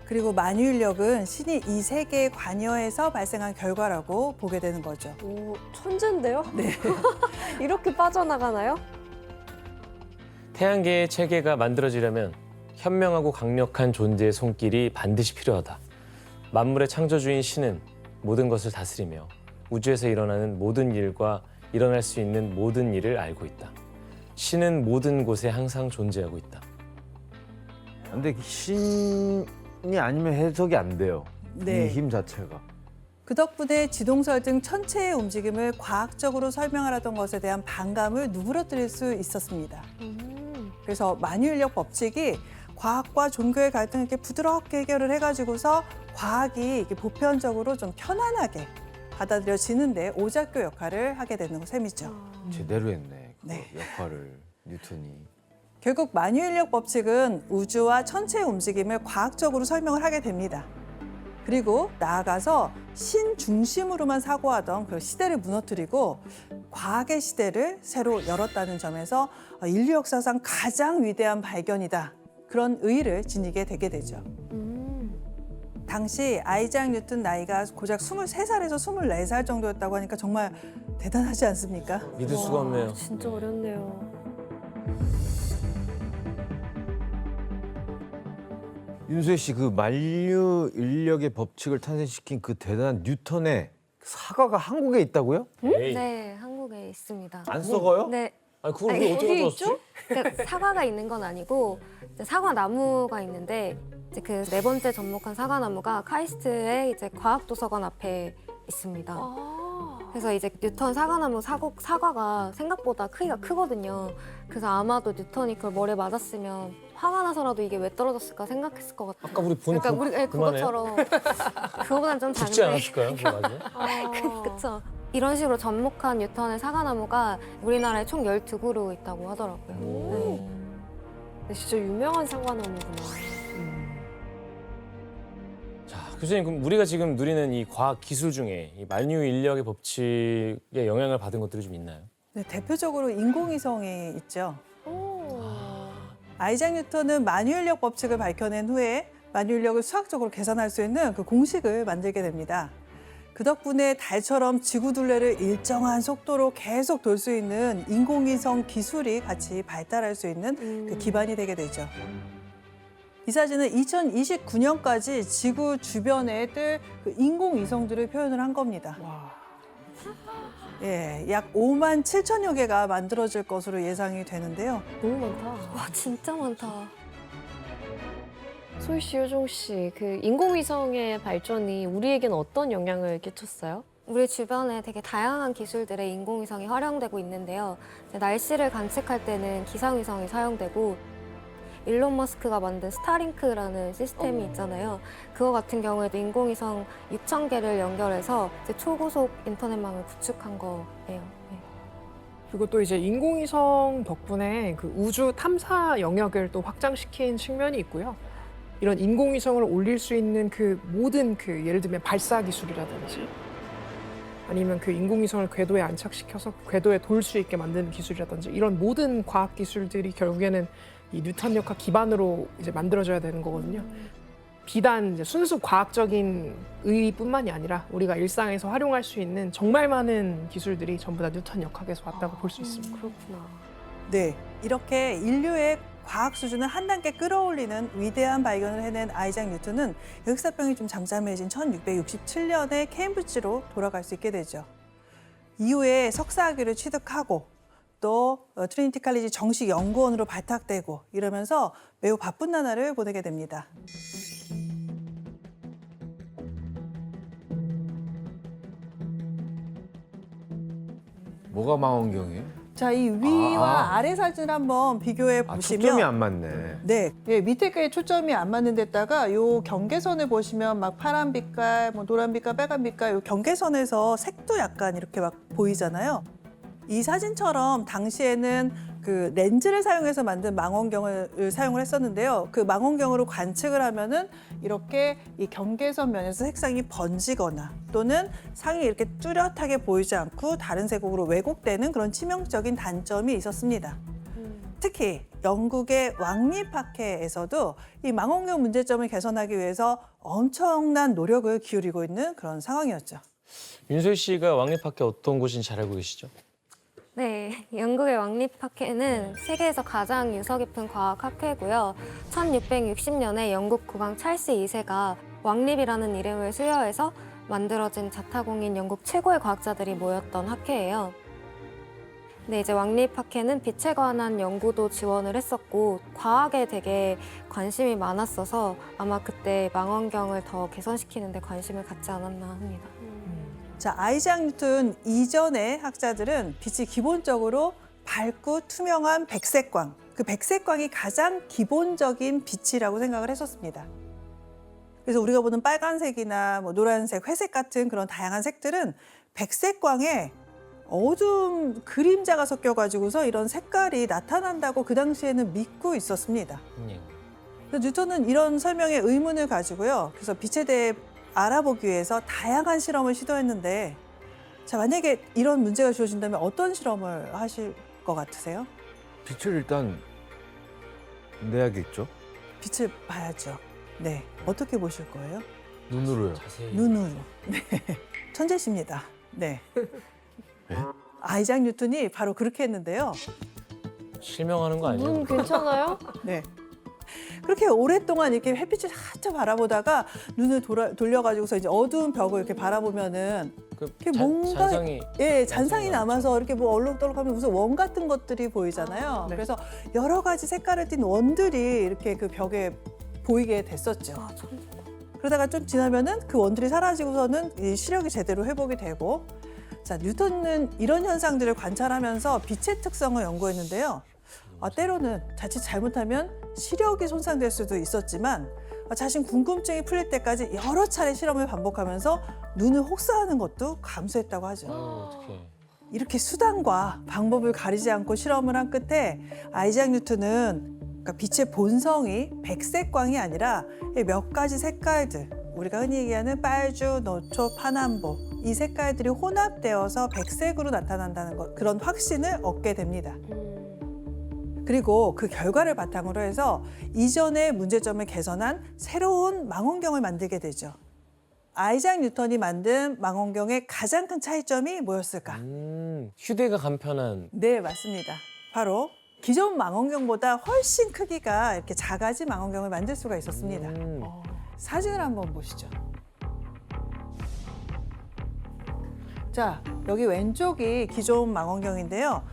그리고 만유인력은 신이 이 세계에 관여해서 발생한 결과라고 보게 되는 거죠. 오, 천재인데요? 네. 이렇게 빠져나가나요? 태양계의 체계가 만들어지려면 현명하고 강력한 존재의 손길이 반드시 필요하다. 만물의 창조주인 신은 모든 것을 다스리며 우주에서 일어나는 모든 일과 일어날 수 있는 모든 일을 알고 있다. 신은 모든 곳에 항상 존재하고 있다. 근데 신이 아니면 해석이 안 돼요. 네. 이 힘 자체가. 그 덕분에 지동설 등 천체의 움직임을 과학적으로 설명하려던 것에 대한 반감을 누그러뜨릴 수 있었습니다. 그래서 만유인력 법칙이 과학과 종교의 갈등을 이렇게 부드럽게 해결을 해가지고서 과학이 이렇게 보편적으로 좀 편안하게 받아들여지는데 오작교 역할을 하게 되는 셈이죠. 제대로 했네. 그 네. 역할을 뉴턴이. 결국 만유인력 법칙은 우주와 천체의 움직임을 과학적으로 설명을 하게 됩니다. 그리고 나아가서 신 중심으로만 사고하던 그 시대를 무너뜨리고 과학의 시대를 새로 열었다는 점에서 인류 역사상 가장 위대한 발견이다. 그런 의의를 지니게 되게 되죠. 당시 아이작 뉴턴 나이가 고작 23살에서 24살 정도였다고 하니까 정말 대단하지 않습니까? 믿을 수가 없네요. 진짜 어렵네요. 윤수혜 씨, 그 만유 인력의 법칙을 탄생시킨 그 대단한 뉴턴의 사과가 한국에 있다고요? 에이. 네, 한국에 있습니다. 안 썩어요? 네. 아니 그걸 아니, 우리 어떻게 어디 가져왔지? 그러니까 사과가 있는 건 아니고 이제 사과 나무가 있는데 이제 그 네 번째 접목한 사과 나무가 카이스트의 이제 과학도서관 앞에 있습니다. 그래서 이제 뉴턴 사과나무 사과가 생각보다 크기가 크거든요. 그래서 아마도 뉴턴이 그걸 머리에 맞았으면 화가 나서라도 이게 왜 떨어졌을까 생각했을 것 같아요. 아까 우리 본 그러니까 우리 그만해요? 그것처럼 그거보단 좀 죽지 작은데. 않았을까요? 그거 맞아요? 그쵸. 이런 식으로 접목한 뉴턴의 사과나무가 우리나라에 총 12그루 있다고 하더라고요. 네. 근데 진짜 유명한 사과나무구나. 자, 교수님, 그럼 우리가 지금 누리는 이 과학 기술 중에 이 만유 인력의 법칙에 영향을 받은 것들이 좀 있나요? 네, 대표적으로 인공위성이 있죠. 아이작 뉴턴은 만유인력 법칙을 밝혀낸 후에 만유인력을 수학적으로 계산할 수 있는 그 공식을 만들게 됩니다. 그 덕분에 달처럼 지구 둘레를 일정한 속도로 계속 돌 수 있는 인공위성 기술이 같이 발달할 수 있는 그 기반이 되게 되죠. 이 사진은 2029년까지 지구 주변에 뜰 그 인공위성들을 표현을 한 겁니다. 예, 약 5만 7천여 개가 만들어질 것으로 예상이 되는데요. 너무 많다. 와, 진짜 많다. 소희 씨, 효종 씨, 그 인공위성의 발전이 우리에게는 어떤 영향을 끼쳤어요? 우리 주변에 되게 다양한 기술들의 인공위성이 활용되고 있는데요. 이제 날씨를 관측할 때는 기상위성이 사용되고 일론 머스크가 만든 스타링크라는 시스템이 있잖아요. 그거 같은 경우에도 인공위성 6,000개를 연결해서 이제 초고속 인터넷망을 구축한 거예요. 네. 그리고 또 이제 인공위성 덕분에 그 우주 탐사 영역을 또 확장시킨 측면이 있고요. 이런 인공위성을 올릴 수 있는 그 모든 그 예를 들면 발사 기술이라든지 아니면 그 인공위성을 궤도에 안착시켜서 궤도에 돌 수 있게 만드는 기술이라든지 이런 모든 과학 기술들이 결국에는 이 뉴턴 역학 기반으로 이제 만들어져야 되는 거거든요. 비단 이제 순수 과학적인 의의뿐만이 아니라 우리가 일상에서 활용할 수 있는 정말 많은 기술들이 전부 다 뉴턴 역학에서 왔다고 볼 수 있습니다. 그렇구나. 네, 이렇게 인류의 과학 수준을 한 단계 끌어올리는 위대한 발견을 해낸 아이작 뉴턴은 역사병이 좀 잠잠해진 1667년에 케임브리지로 돌아갈 수 있게 되죠. 이후에 석사학위를 취득하고 또 트리니티 칼리지 정식 연구원으로 발탁되고 이러면서 매우 바쁜 나날을 보내게 됩니다. 뭐가 망원경이에요? 자, 이 위와 아래 사진을 한번 비교해 보시면 초점이 안 맞네. 네, 예, 밑에 게 초점이 안 맞는 데다가 요 경계선을 보시면 막 파란 빛깔, 뭐 노란 빛깔, 빨간 빛깔 요 경계선에서 색도 약간 이렇게 막 보이잖아요. 이 사진처럼 당시에는 그 렌즈를 사용해서 만든 망원경을 사용을 했었는데요. 그 망원경으로 관측을 하면은 이렇게 이 경계선 면에서 색상이 번지거나 또는 상이 이렇게 뚜렷하게 보이지 않고 다른 색으로 왜곡되는 그런 치명적인 단점이 있었습니다. 특히 영국의 왕립학회에서도 이 망원경 문제점을 개선하기 위해서 엄청난 노력을 기울이고 있는 그런 상황이었죠. 윤소희 씨가 왕립학회 어떤 곳인지 잘 알고 계시죠? 네, 영국의 왕립학회는 세계에서 가장 유서 깊은 과학학회고요. 1660년에 영국 국왕 찰스 2세가 왕립이라는 이름을 수여해서 만들어진 자타공인 영국 최고의 과학자들이 모였던 학회예요. 근데 이제 왕립학회는 빛에 관한 연구도 지원을 했었고 과학에 되게 관심이 많았어서 아마 그때 망원경을 더 개선시키는 데 관심을 갖지 않았나 합니다. 자, 아이작 뉴턴 이전의 학자들은 빛이 기본적으로 밝고 투명한 백색광, 그 백색광이 가장 기본적인 빛이라고 생각을 했었습니다. 그래서 우리가 보는 빨간색이나 뭐 노란색, 회색 같은 그런 다양한 색들은 백색광에 어두운 그림자가 섞여가지고서 이런 색깔이 나타난다고 그 당시에는 믿고 있었습니다. 그래서 뉴턴은 이런 설명에 의문을 가지고요. 그래서 빛에 대해 알아보기 위해서 다양한 실험을 시도했는데 자, 만약에 이런 문제가 주어진다면 어떤 실험을 하실 것 같으세요? 빛을 일단 내야겠죠? 빛을 봐야죠. 네, 어떻게 보실 거예요? 눈으로요. 눈으로. 네, 천재십니다. 네. 아이작 뉴턴이 바로 그렇게 했는데요. 실명하는 거 아니에요? 눈 괜찮아요? 네. 그렇게 오랫동안 이렇게 햇빛을 한참 바라보다가 눈을 돌려가지고서 이제 어두운 벽을 이렇게 바라보면은 이렇게 뭔가 잔상이 예 잔상이 남아서 이렇게 뭐 얼룩덜룩하면 무슨 원 같은 것들이 보이잖아요. 네. 그래서 여러 가지 색깔을 띤 원들이 이렇게 그 벽에 보이게 됐었죠. 그러다가 좀 지나면은 그 원들이 사라지고서는 이 시력이 제대로 회복이 되고 자 뉴턴은 이런 현상들을 관찰하면서 빛의 특성을 연구했는데요. 때로는 자칫 잘못하면 시력이 손상될 수도 있었지만 자신 궁금증이 풀릴 때까지 여러 차례 실험을 반복하면서 눈을 혹사하는 것도 감소했다고 하죠. 어떡해. 이렇게 수단과 방법을 가리지 않고 실험을 한 끝에 아이작 뉴턴은 그러니까 빛의 본성이 백색광이 아니라 몇 가지 색깔들, 우리가 흔히 얘기하는 빨주, 노초, 파남보 이 색깔들이 혼합되어서 백색으로 나타난다는 것, 그런 확신을 얻게 됩니다. 그리고 그 결과를 바탕으로 해서 이전의 문제점을 개선한 새로운 망원경을 만들게 되죠. 아이작 뉴턴이 만든 망원경의 가장 큰 차이점이 뭐였을까? 휴대가 간편한. 네, 맞습니다. 바로 기존 망원경보다 훨씬 크기가 이렇게 작아진 망원경을 만들 수가 있었습니다. 사진을 한번 보시죠. 자, 여기 왼쪽이 기존 망원경인데요.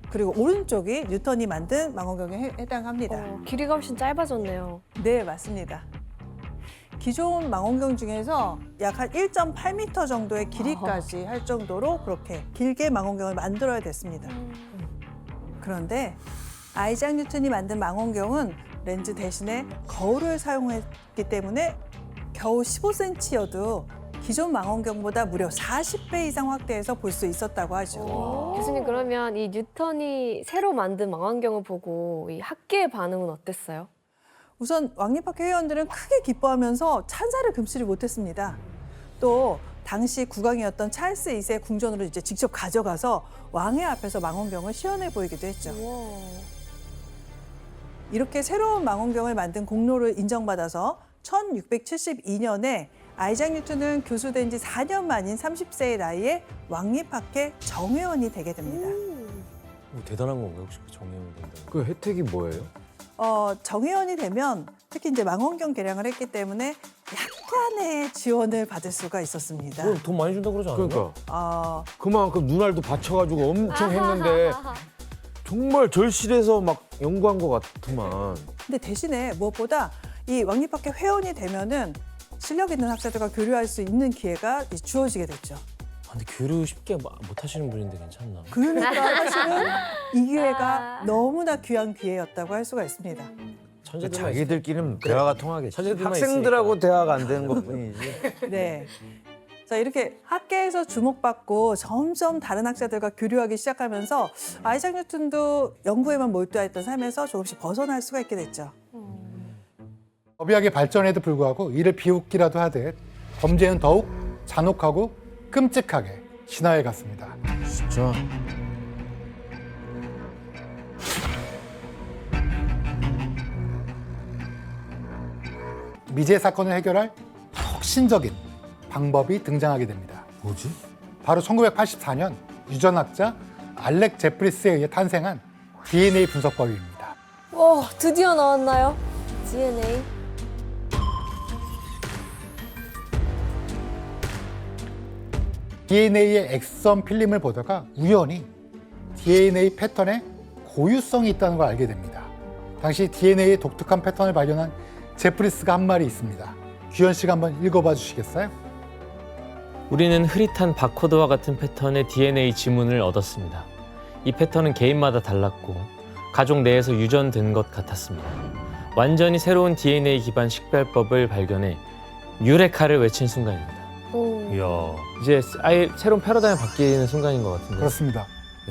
그리고 오른쪽이 뉴턴이 만든 망원경에 해당합니다. 길이가 훨씬 짧아졌네요. 네, 맞습니다. 기존 망원경 중에서 약 한 1.8m 정도의 길이까지 할 정도로 그렇게 길게 망원경을 만들어야 됐습니다. 그런데 아이작 뉴턴이 만든 망원경은 렌즈 대신에 거울을 사용했기 때문에 겨우 15cm여도 기존 망원경보다 무려 40배 이상 확대해서 볼 수 있었다고 하죠. 교수님, 그러면 이 뉴턴이 새로 만든 망원경을 보고 이 학계의 반응은 어땠어요? 우선 왕립학회 회원들은 크게 기뻐하면서 찬사를 금치를 못했습니다. 또 당시 국왕이었던 찰스 2세 궁전으로 이제 직접 가져가서 왕의 앞에서 망원경을 시연해 보이기도 했죠. 이렇게 새로운 망원경을 만든 공로를 인정받아서 1672년에 아이작 뉴턴은 교수된 지 4년 만인 30세의 나이에 왕립학회 정회원이 되게 됩니다. 대단한 건가요? 혹시 그 정리하면 된다. 그 혜택이 뭐예요? 정회원이 되면 특히 이제 망원경 개량을 했기 때문에 약간의 지원을 받을 수가 있었습니다. 그럼 돈 많이 준다고 그러지 않아요? 그러니까 그만큼 눈알도 받쳐가지고 엄청 했는데 정말 절실해서 막 연구한 것 같더만. 근데 대신에 무엇보다 이 왕립학회 회원이 되면은 실력 있는 학자들과 교류할 수 있는 기회가 주어지게 됐죠. 근데 교류 쉽게 못 하시는 분인데 괜찮나? 그러니까 사실은 이 기회가 너무나 귀한 기회였다고 할 수가 있습니다. 자기들끼리는 대화가 통하겠지. 천재들만 학생들하고 대화가 안 되는 것뿐이지. 네. 자, 이렇게 학계에서 주목받고 점점 다른 학자들과 교류하기 시작하면서 아이작 뉴턴도 연구에만 몰두했던 삶에서 조금씩 벗어날 수가 있게 됐죠. 법의학의 발전에도 불구하고 이를 비웃기라도 하듯 범죄는 더욱 잔혹하고 끔찍하게 진화해 갔습니다. 진짜. 미제 사건을 해결할 혁신적인 방법이 등장하게 됩니다. 뭐지? 바로 1984년 유전학자 알렉 제프리스에 의해 탄생한 DNA 분석법입니다. 드디어 나왔나요? DNA. DNA의 엑선 필름을 보다가 우연히 DNA 패턴에 고유성이 있다는 걸 알게 됩니다. 당시 DNA의 독특한 패턴을 발견한 제프리스가 한 말이 있습니다. 규현 씨가 한번 읽어봐 주시겠어요? 우리는 흐릿한 바코드와 같은 패턴의 DNA 지문을 얻었습니다. 이 패턴은 개인마다 달랐고 가족 내에서 유전된 것 같았습니다. 완전히 새로운 DNA 기반 식별법을 발견해 유레카를 외친 순간입니다. 이야. 이제 아예 새로운 패러다임이 바뀌는 순간인 것 같은데. 그렇습니다.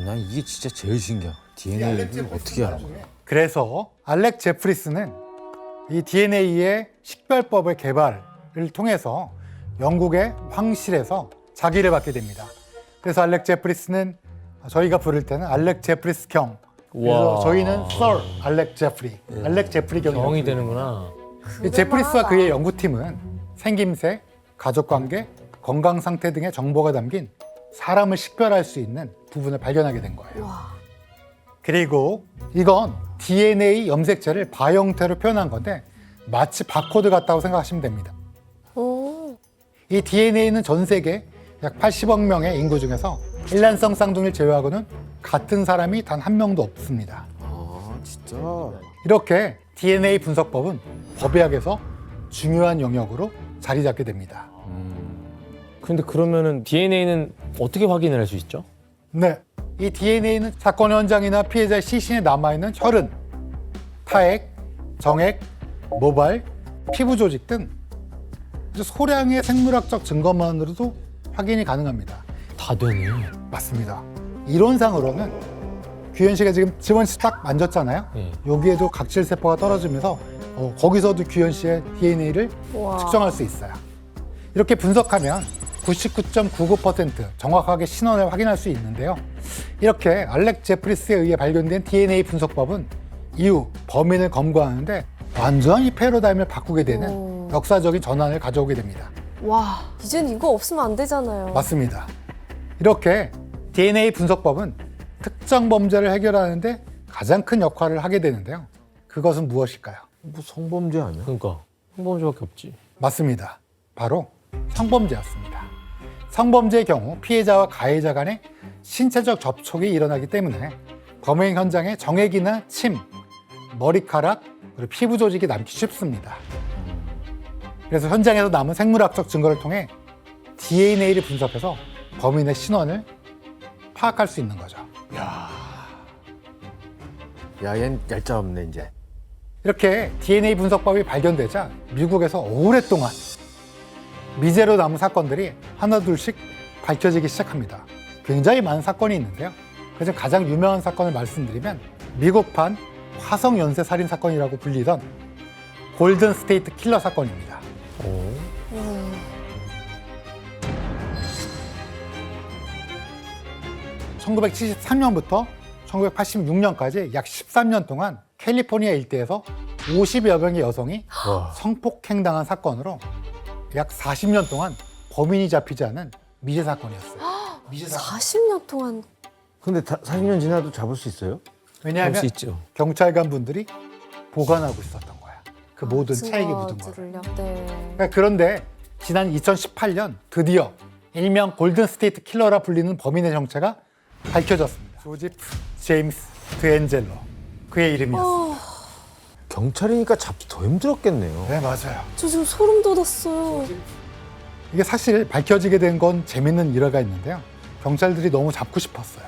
난 이게 진짜 제일 신기해. DNA를 어떻게 알아? 그래서 알렉 제프리스는 이 DNA의 식별법의 개발을 통해서 영국의 황실에서 자기를 받게 됩니다. 그래서 알렉 제프리스는 저희가 부를 때는 알렉 제프리스 경. 그래서 와. 저희는 Sir 알렉 제프리, 알렉 제프리 경이 경이 되는구나. 제프리스와 그의 연구팀은 생김새, 가족관계, 건강 상태 등의 정보가 담긴 사람을 식별할 수 있는 부분을 발견하게 된 거예요. 그리고 이건 DNA 염색체를 바 형태로 표현한 건데 마치 바코드 같다고 생각하시면 됩니다. 이 DNA는 전 세계 약 80억 명의 인구 중에서 일란성 쌍둥이를 제외하고는 같은 사람이 단 한 명도 없습니다. 아, 진짜. 이렇게 DNA 분석법은 법의학에서 중요한 영역으로 자리 잡게 됩니다. 근데 그러면은 DNA는 어떻게 확인을 할 수 있죠? 네, 이 DNA는 사건 현장이나 피해자의 시신에 남아있는 혈흔, 타액, 정액, 모발, 피부 조직 등 소량의 생물학적 증거만으로도 확인이 가능합니다. 다 되네. 맞습니다. 이론상으로는 규현 씨가 지금 지원 씨 딱 만졌잖아요. 네. 여기에도 각질 세포가 떨어지면서 거기서도 규현 씨의 DNA를 와. 측정할 수 있어요. 이렇게 분석하면 99.99% 정확하게 신원을 확인할 수 있는데요. 이렇게 알렉 제프리스에 의해 발견된 DNA 분석법은 이후 범인을 검거하는데 완전히 패러다임을 바꾸게 되는 역사적인 전환을 가져오게 됩니다. 와, 이젠 이거 없으면 안 되잖아요. 맞습니다. 이렇게 DNA 분석법은 특정 범죄를 해결하는데 가장 큰 역할을 하게 되는데요. 그것은 무엇일까요? 뭐 성범죄 아니야? 그러니까 성범죄밖에 없지. 맞습니다. 바로 성범죄였습니다. 성범죄의 경우 피해자와 가해자 간의 신체적 접촉이 일어나기 때문에 범행 현장에 정액이나 침, 머리카락, 그리고 피부 조직이 남기 쉽습니다. 그래서 현장에서 남은 생물학적 증거를 통해 DNA를 분석해서 범인의 신원을 파악할 수 있는 거죠. 야, 얜 얄짤 없네 이제. 이렇게 DNA 분석법이 발견되자 미국에서 오랫동안 미제로 남은 사건들이 하나둘씩 밝혀지기 시작합니다. 굉장히 많은 사건이 있는데요. 그중 가장 유명한 사건을 말씀드리면 미국판 화성 연쇄 살인 사건이라고 불리던 골든 스테이트 킬러 사건입니다. 1973년부터 1986년까지 약 13년 동안 캘리포니아 일대에서 50여 명의 여성이 성폭행당한 사건으로 약 40년 동안 범인이 잡히지 않은 미제 사건이었어요. 40년 동안. 근데 40년 지나도 잡을 수 있어요? 왜냐하면 수 있죠. 경찰관 분들이 보관하고 있었던 거야. 그 모든 체액이 묻은 거를. 증거들을요. 네. 그러니까 그런데 지난 2018년 드디어 일명 골든 스테이트 킬러라 불리는 범인의 정체가 밝혀졌습니다. 조지프 제임스 드엔젤로. 그의 이름이었습니다. 경찰이니까 잡기 더 힘들었겠네요. 네, 맞아요. 저 지금 소름 돋았어요. 이게 사실 밝혀지게 된 건 재밌는 일화가 있는데요. 경찰들이 너무 잡고 싶었어요.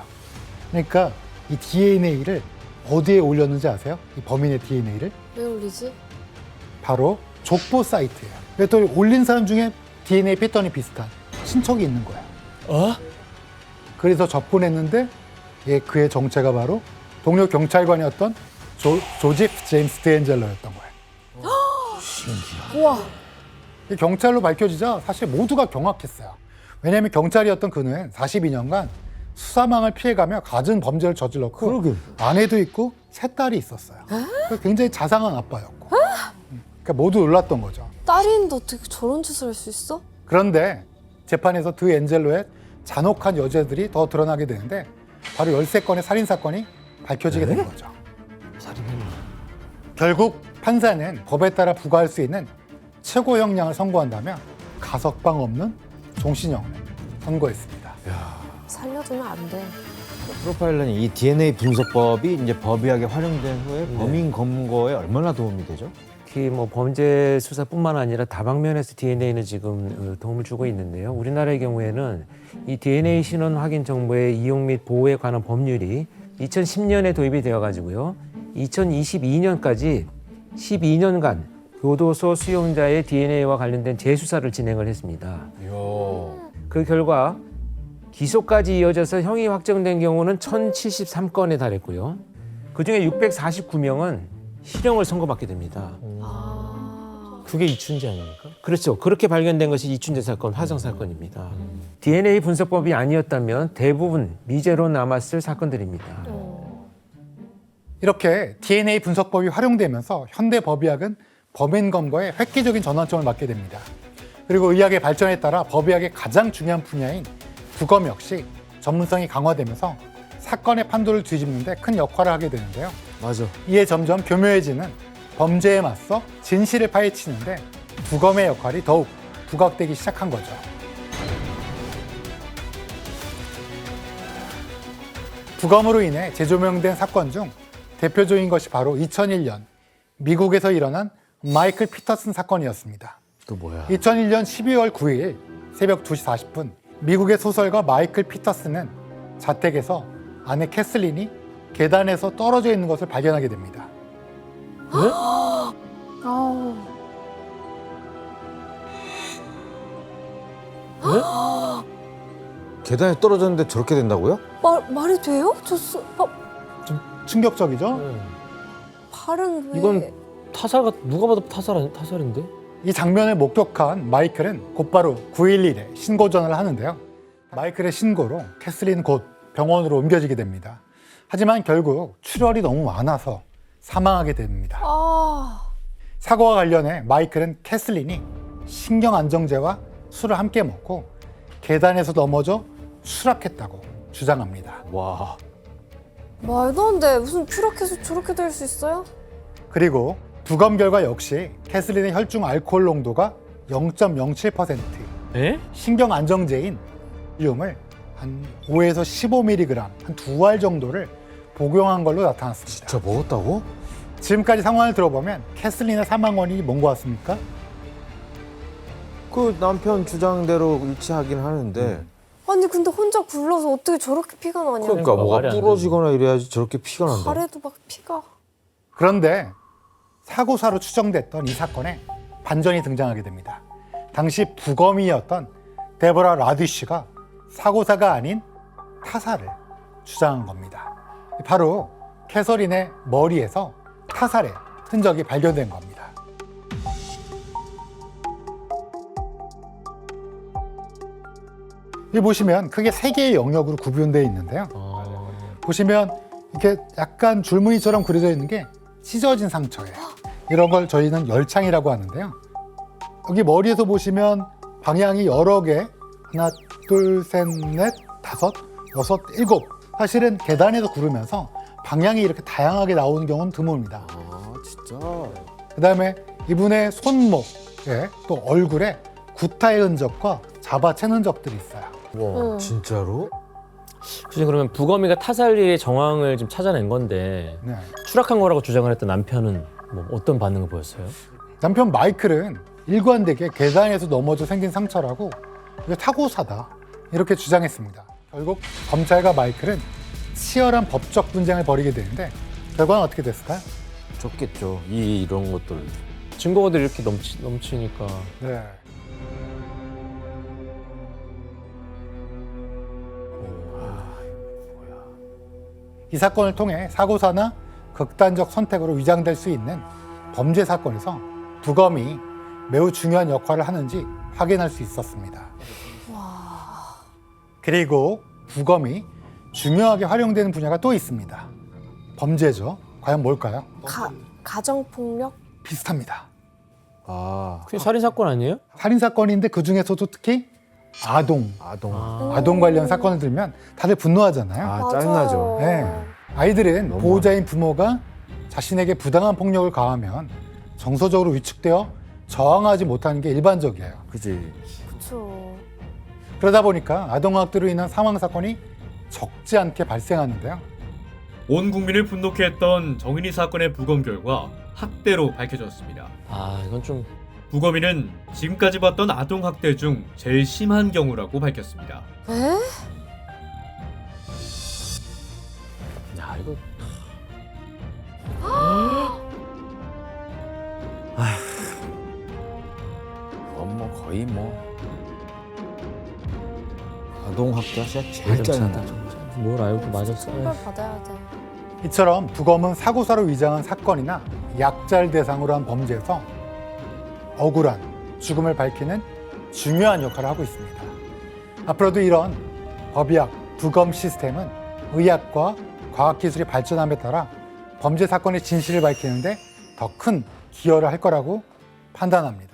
그러니까 이 DNA를 어디에 올렸는지 아세요? 이 범인의 DNA를? 왜 올리지? 바로 족보 사이트예요. 근데 또 올린 사람 중에 DNA 패턴이 비슷한 친척이 있는 거예요. 그래서 접근했는데 그의 정체가 바로 동료 경찰관이었던 조지프 제임스 드엔젤러였던 거예요. 우와. 경찰로 밝혀지자 사실 모두가 경악했어요. 왜냐하면 경찰이었던 그는 42년간 수사망을 피해가며 갖은 범죄를 저질렀고 아내도 있고 세 딸이 있었어요. 그래서 굉장히 자상한 아빠였고 그러니까 모두 놀랐던 거죠. 딸이 있는데 어떻게 저런 짓을 할 수 있어? 그런데 재판에서 드엔젤로의 잔혹한 여죄들이 더 드러나게 되는데 바로 13건의 살인사건이 밝혀지게 된 거죠. 결국 판사는 법에 따라 부과할 수 있는 최고 형량을 선고한다면 가석방 없는 종신형을 선고했습니다. 살려주면 안 돼. 프로파일러니 이 DNA 분석법이 이제 법의학에 활용된 후에 범인 검거에 얼마나 도움이 되죠? 특히 뭐 범죄 수사뿐만 아니라 다방면에서 DNA는 지금 도움을 주고 있는데요. 우리나라의 경우에는 이 DNA 신원 확인 정보의 이용 및 보호에 관한 법률이 2010년에 도입이 되어 가지고요. 2022년까지 12년간 교도소 수용자의 DNA와 관련된 재수사를 진행을 했습니다. 그 결과 기소까지 이어져서 형이 확정된 경우는 1,073건에 달했고요. 그중에 649명은 실형을 선고받게 됩니다. 그게 이춘재 아닙니까? 그렇죠. 그렇게 발견된 것이 이춘재 사건, 화성 사건입니다. DNA 분석법이 아니었다면 대부분 미제로 남았을 사건들입니다. 이렇게 DNA 분석법이 활용되면서 현대 법의학은 범인 검거에 획기적인 전환점을 맞게 됩니다. 그리고 의학의 발전에 따라 법의학의 가장 중요한 분야인 부검 역시 전문성이 강화되면서 사건의 판도를 뒤집는 데 큰 역할을 하게 되는데요. 맞아. 이에 점점 교묘해지는 범죄에 맞서 진실을 파헤치는데 부검의 역할이 더욱 부각되기 시작한 거죠. 부검으로 인해 재조명된 사건 중 대표적인 것이 바로 2001년 미국에서 일어난 마이클 피터슨 사건이었습니다. 또 뭐야? 2001년 12월 9일 새벽 2시 40분 미국의 소설가 마이클 피터슨은 자택에서 아내 캐슬린이 계단에서 떨어져 있는 것을 발견하게 됩니다. 계단에 떨어졌는데 저렇게 된다고요? 말이 돼요? 좀 충격적이죠? 발은 왜? 이건 누가 봐도 타살인데? 이 장면을 목격한 마이클은 곧바로 911에 신고 전화를 하는데요. 마이클의 신고로 캐슬린은 곧 병원으로 옮겨지게 됩니다. 하지만 결국 출혈이 너무 많아서 사망하게 됩니다. 사고와 관련해 마이클은 캐슬린이 신경안정제와 술을 함께 먹고 계단에서 넘어져 추락했다고 주장합니다. 와. 말도 안 돼. 무슨 추락해서 저렇게 될 수 있어요? 그리고 부검 결과 역시 캐슬린의 혈중 알코올 농도가 0.07%, 신경안정제인 륨을 한 5에서 15mg, 한 2알 정도를 복용한 걸로 나타났습니다. 진짜 먹었다고? 지금까지 상황을 들어보면 캐슬린의 사망 원인이 뭔 것 같습니까? 그 남편 주장대로 일치하긴 하는데 아니 근데 혼자 굴러서 어떻게 저렇게 피가 나냐? 그러니까 뭐가 부러지거나 이래야지 저렇게 피가 난다. 발에도 막 피가. 그런데 사고사로 추정됐던 이 사건에 반전이 등장하게 됩니다. 당시 부검이었던 데보라 라디쉬가 사고사가 아닌 타살을 주장한 겁니다. 바로 캐서린의 머리에서 타살의 흔적이 발견된 겁니다. 여기 보시면 크게 3개의 영역으로 구분되어 있는데요. 보시면 이렇게 약간 줄무늬처럼 그려져 있는 게 찢어진 상처예요. 이런 걸 저희는 열창이라고 하는데요. 여기 머리에서 보시면 방향이 여러 개, 하나, 둘, 셋, 넷, 다섯, 여섯, 일곱. 사실은 계단에서 구르면서 방향이 이렇게 다양하게 나오는 경우는 드뭅니다. 아, 진짜. 그다음에 이분의 손목에 또 얼굴에 구타의 흔적과 잡아챈 흔적들이 있어요. 와, 진짜로? 교수님 그러면 부검이가 타살리의 정황을 지금 찾아낸 건데 네. 추락한 거라고 주장을 했던 남편은 뭐 어떤 반응을 보였어요? 남편 마이클은 일관되게 계단에서 넘어져 생긴 상처라고 이거 사고사다 이렇게 주장했습니다. 결국 검찰과 마이클은 치열한 법적 분쟁을 벌이게 되는데 결과는 어떻게 됐을까요? 좁겠죠. 이런 것들. 증거가 이렇게 넘치니까. 네. 이 사건을 통해 사고사나 극단적 선택으로 위장될 수 있는 범죄 사건에서 부검이 매우 중요한 역할을 하는지 확인할 수 있었습니다. 그리고 부검이 중요하게 활용되는 분야가 또 있습니다. 범죄죠. 과연 뭘까요? 가정폭력? 비슷합니다. 아, 그게 살인 사건 아니에요? 살인 사건인데 그 중에서도 특히 아동 관련 사건을 들면 다들 분노하잖아요. 아, 짜증나죠. 네. 아이들은 보호자인 부모가 자신에게 부당한 폭력을 가하면 정서적으로 위축되어 저항하지 못하는 게 일반적이에요. 그지. 그렇죠. 그러다 보니까 아동학대로 인한 사망 사건이 적지 않게 발생하는데요. 온 국민을 분노케 했던 정인이 사건의 부검 결과 학대로 밝혀졌습니다. 아, 이건 좀 부검이는 지금까지 봤던 아동 학대 중 제일 심한 경우라고 밝혔습니다. 에? 야, 이거 뭐 거의 뭐 아동 학대가 진짜 제일 짜증나. 뭘 알고 맞았어? 선별 받아야 돼. 이처럼 부검은 사고사로 위장한 사건이나 약자를 대상으로 한 범죄에서 억울한 죽음을 밝히는 중요한 역할을 하고 있습니다. 앞으로도 이런 법의학, 부검 시스템은 의학과 과학기술이 발전함에 따라 범죄 사건의 진실을 밝히는데 더 큰 기여를 할 거라고 판단합니다.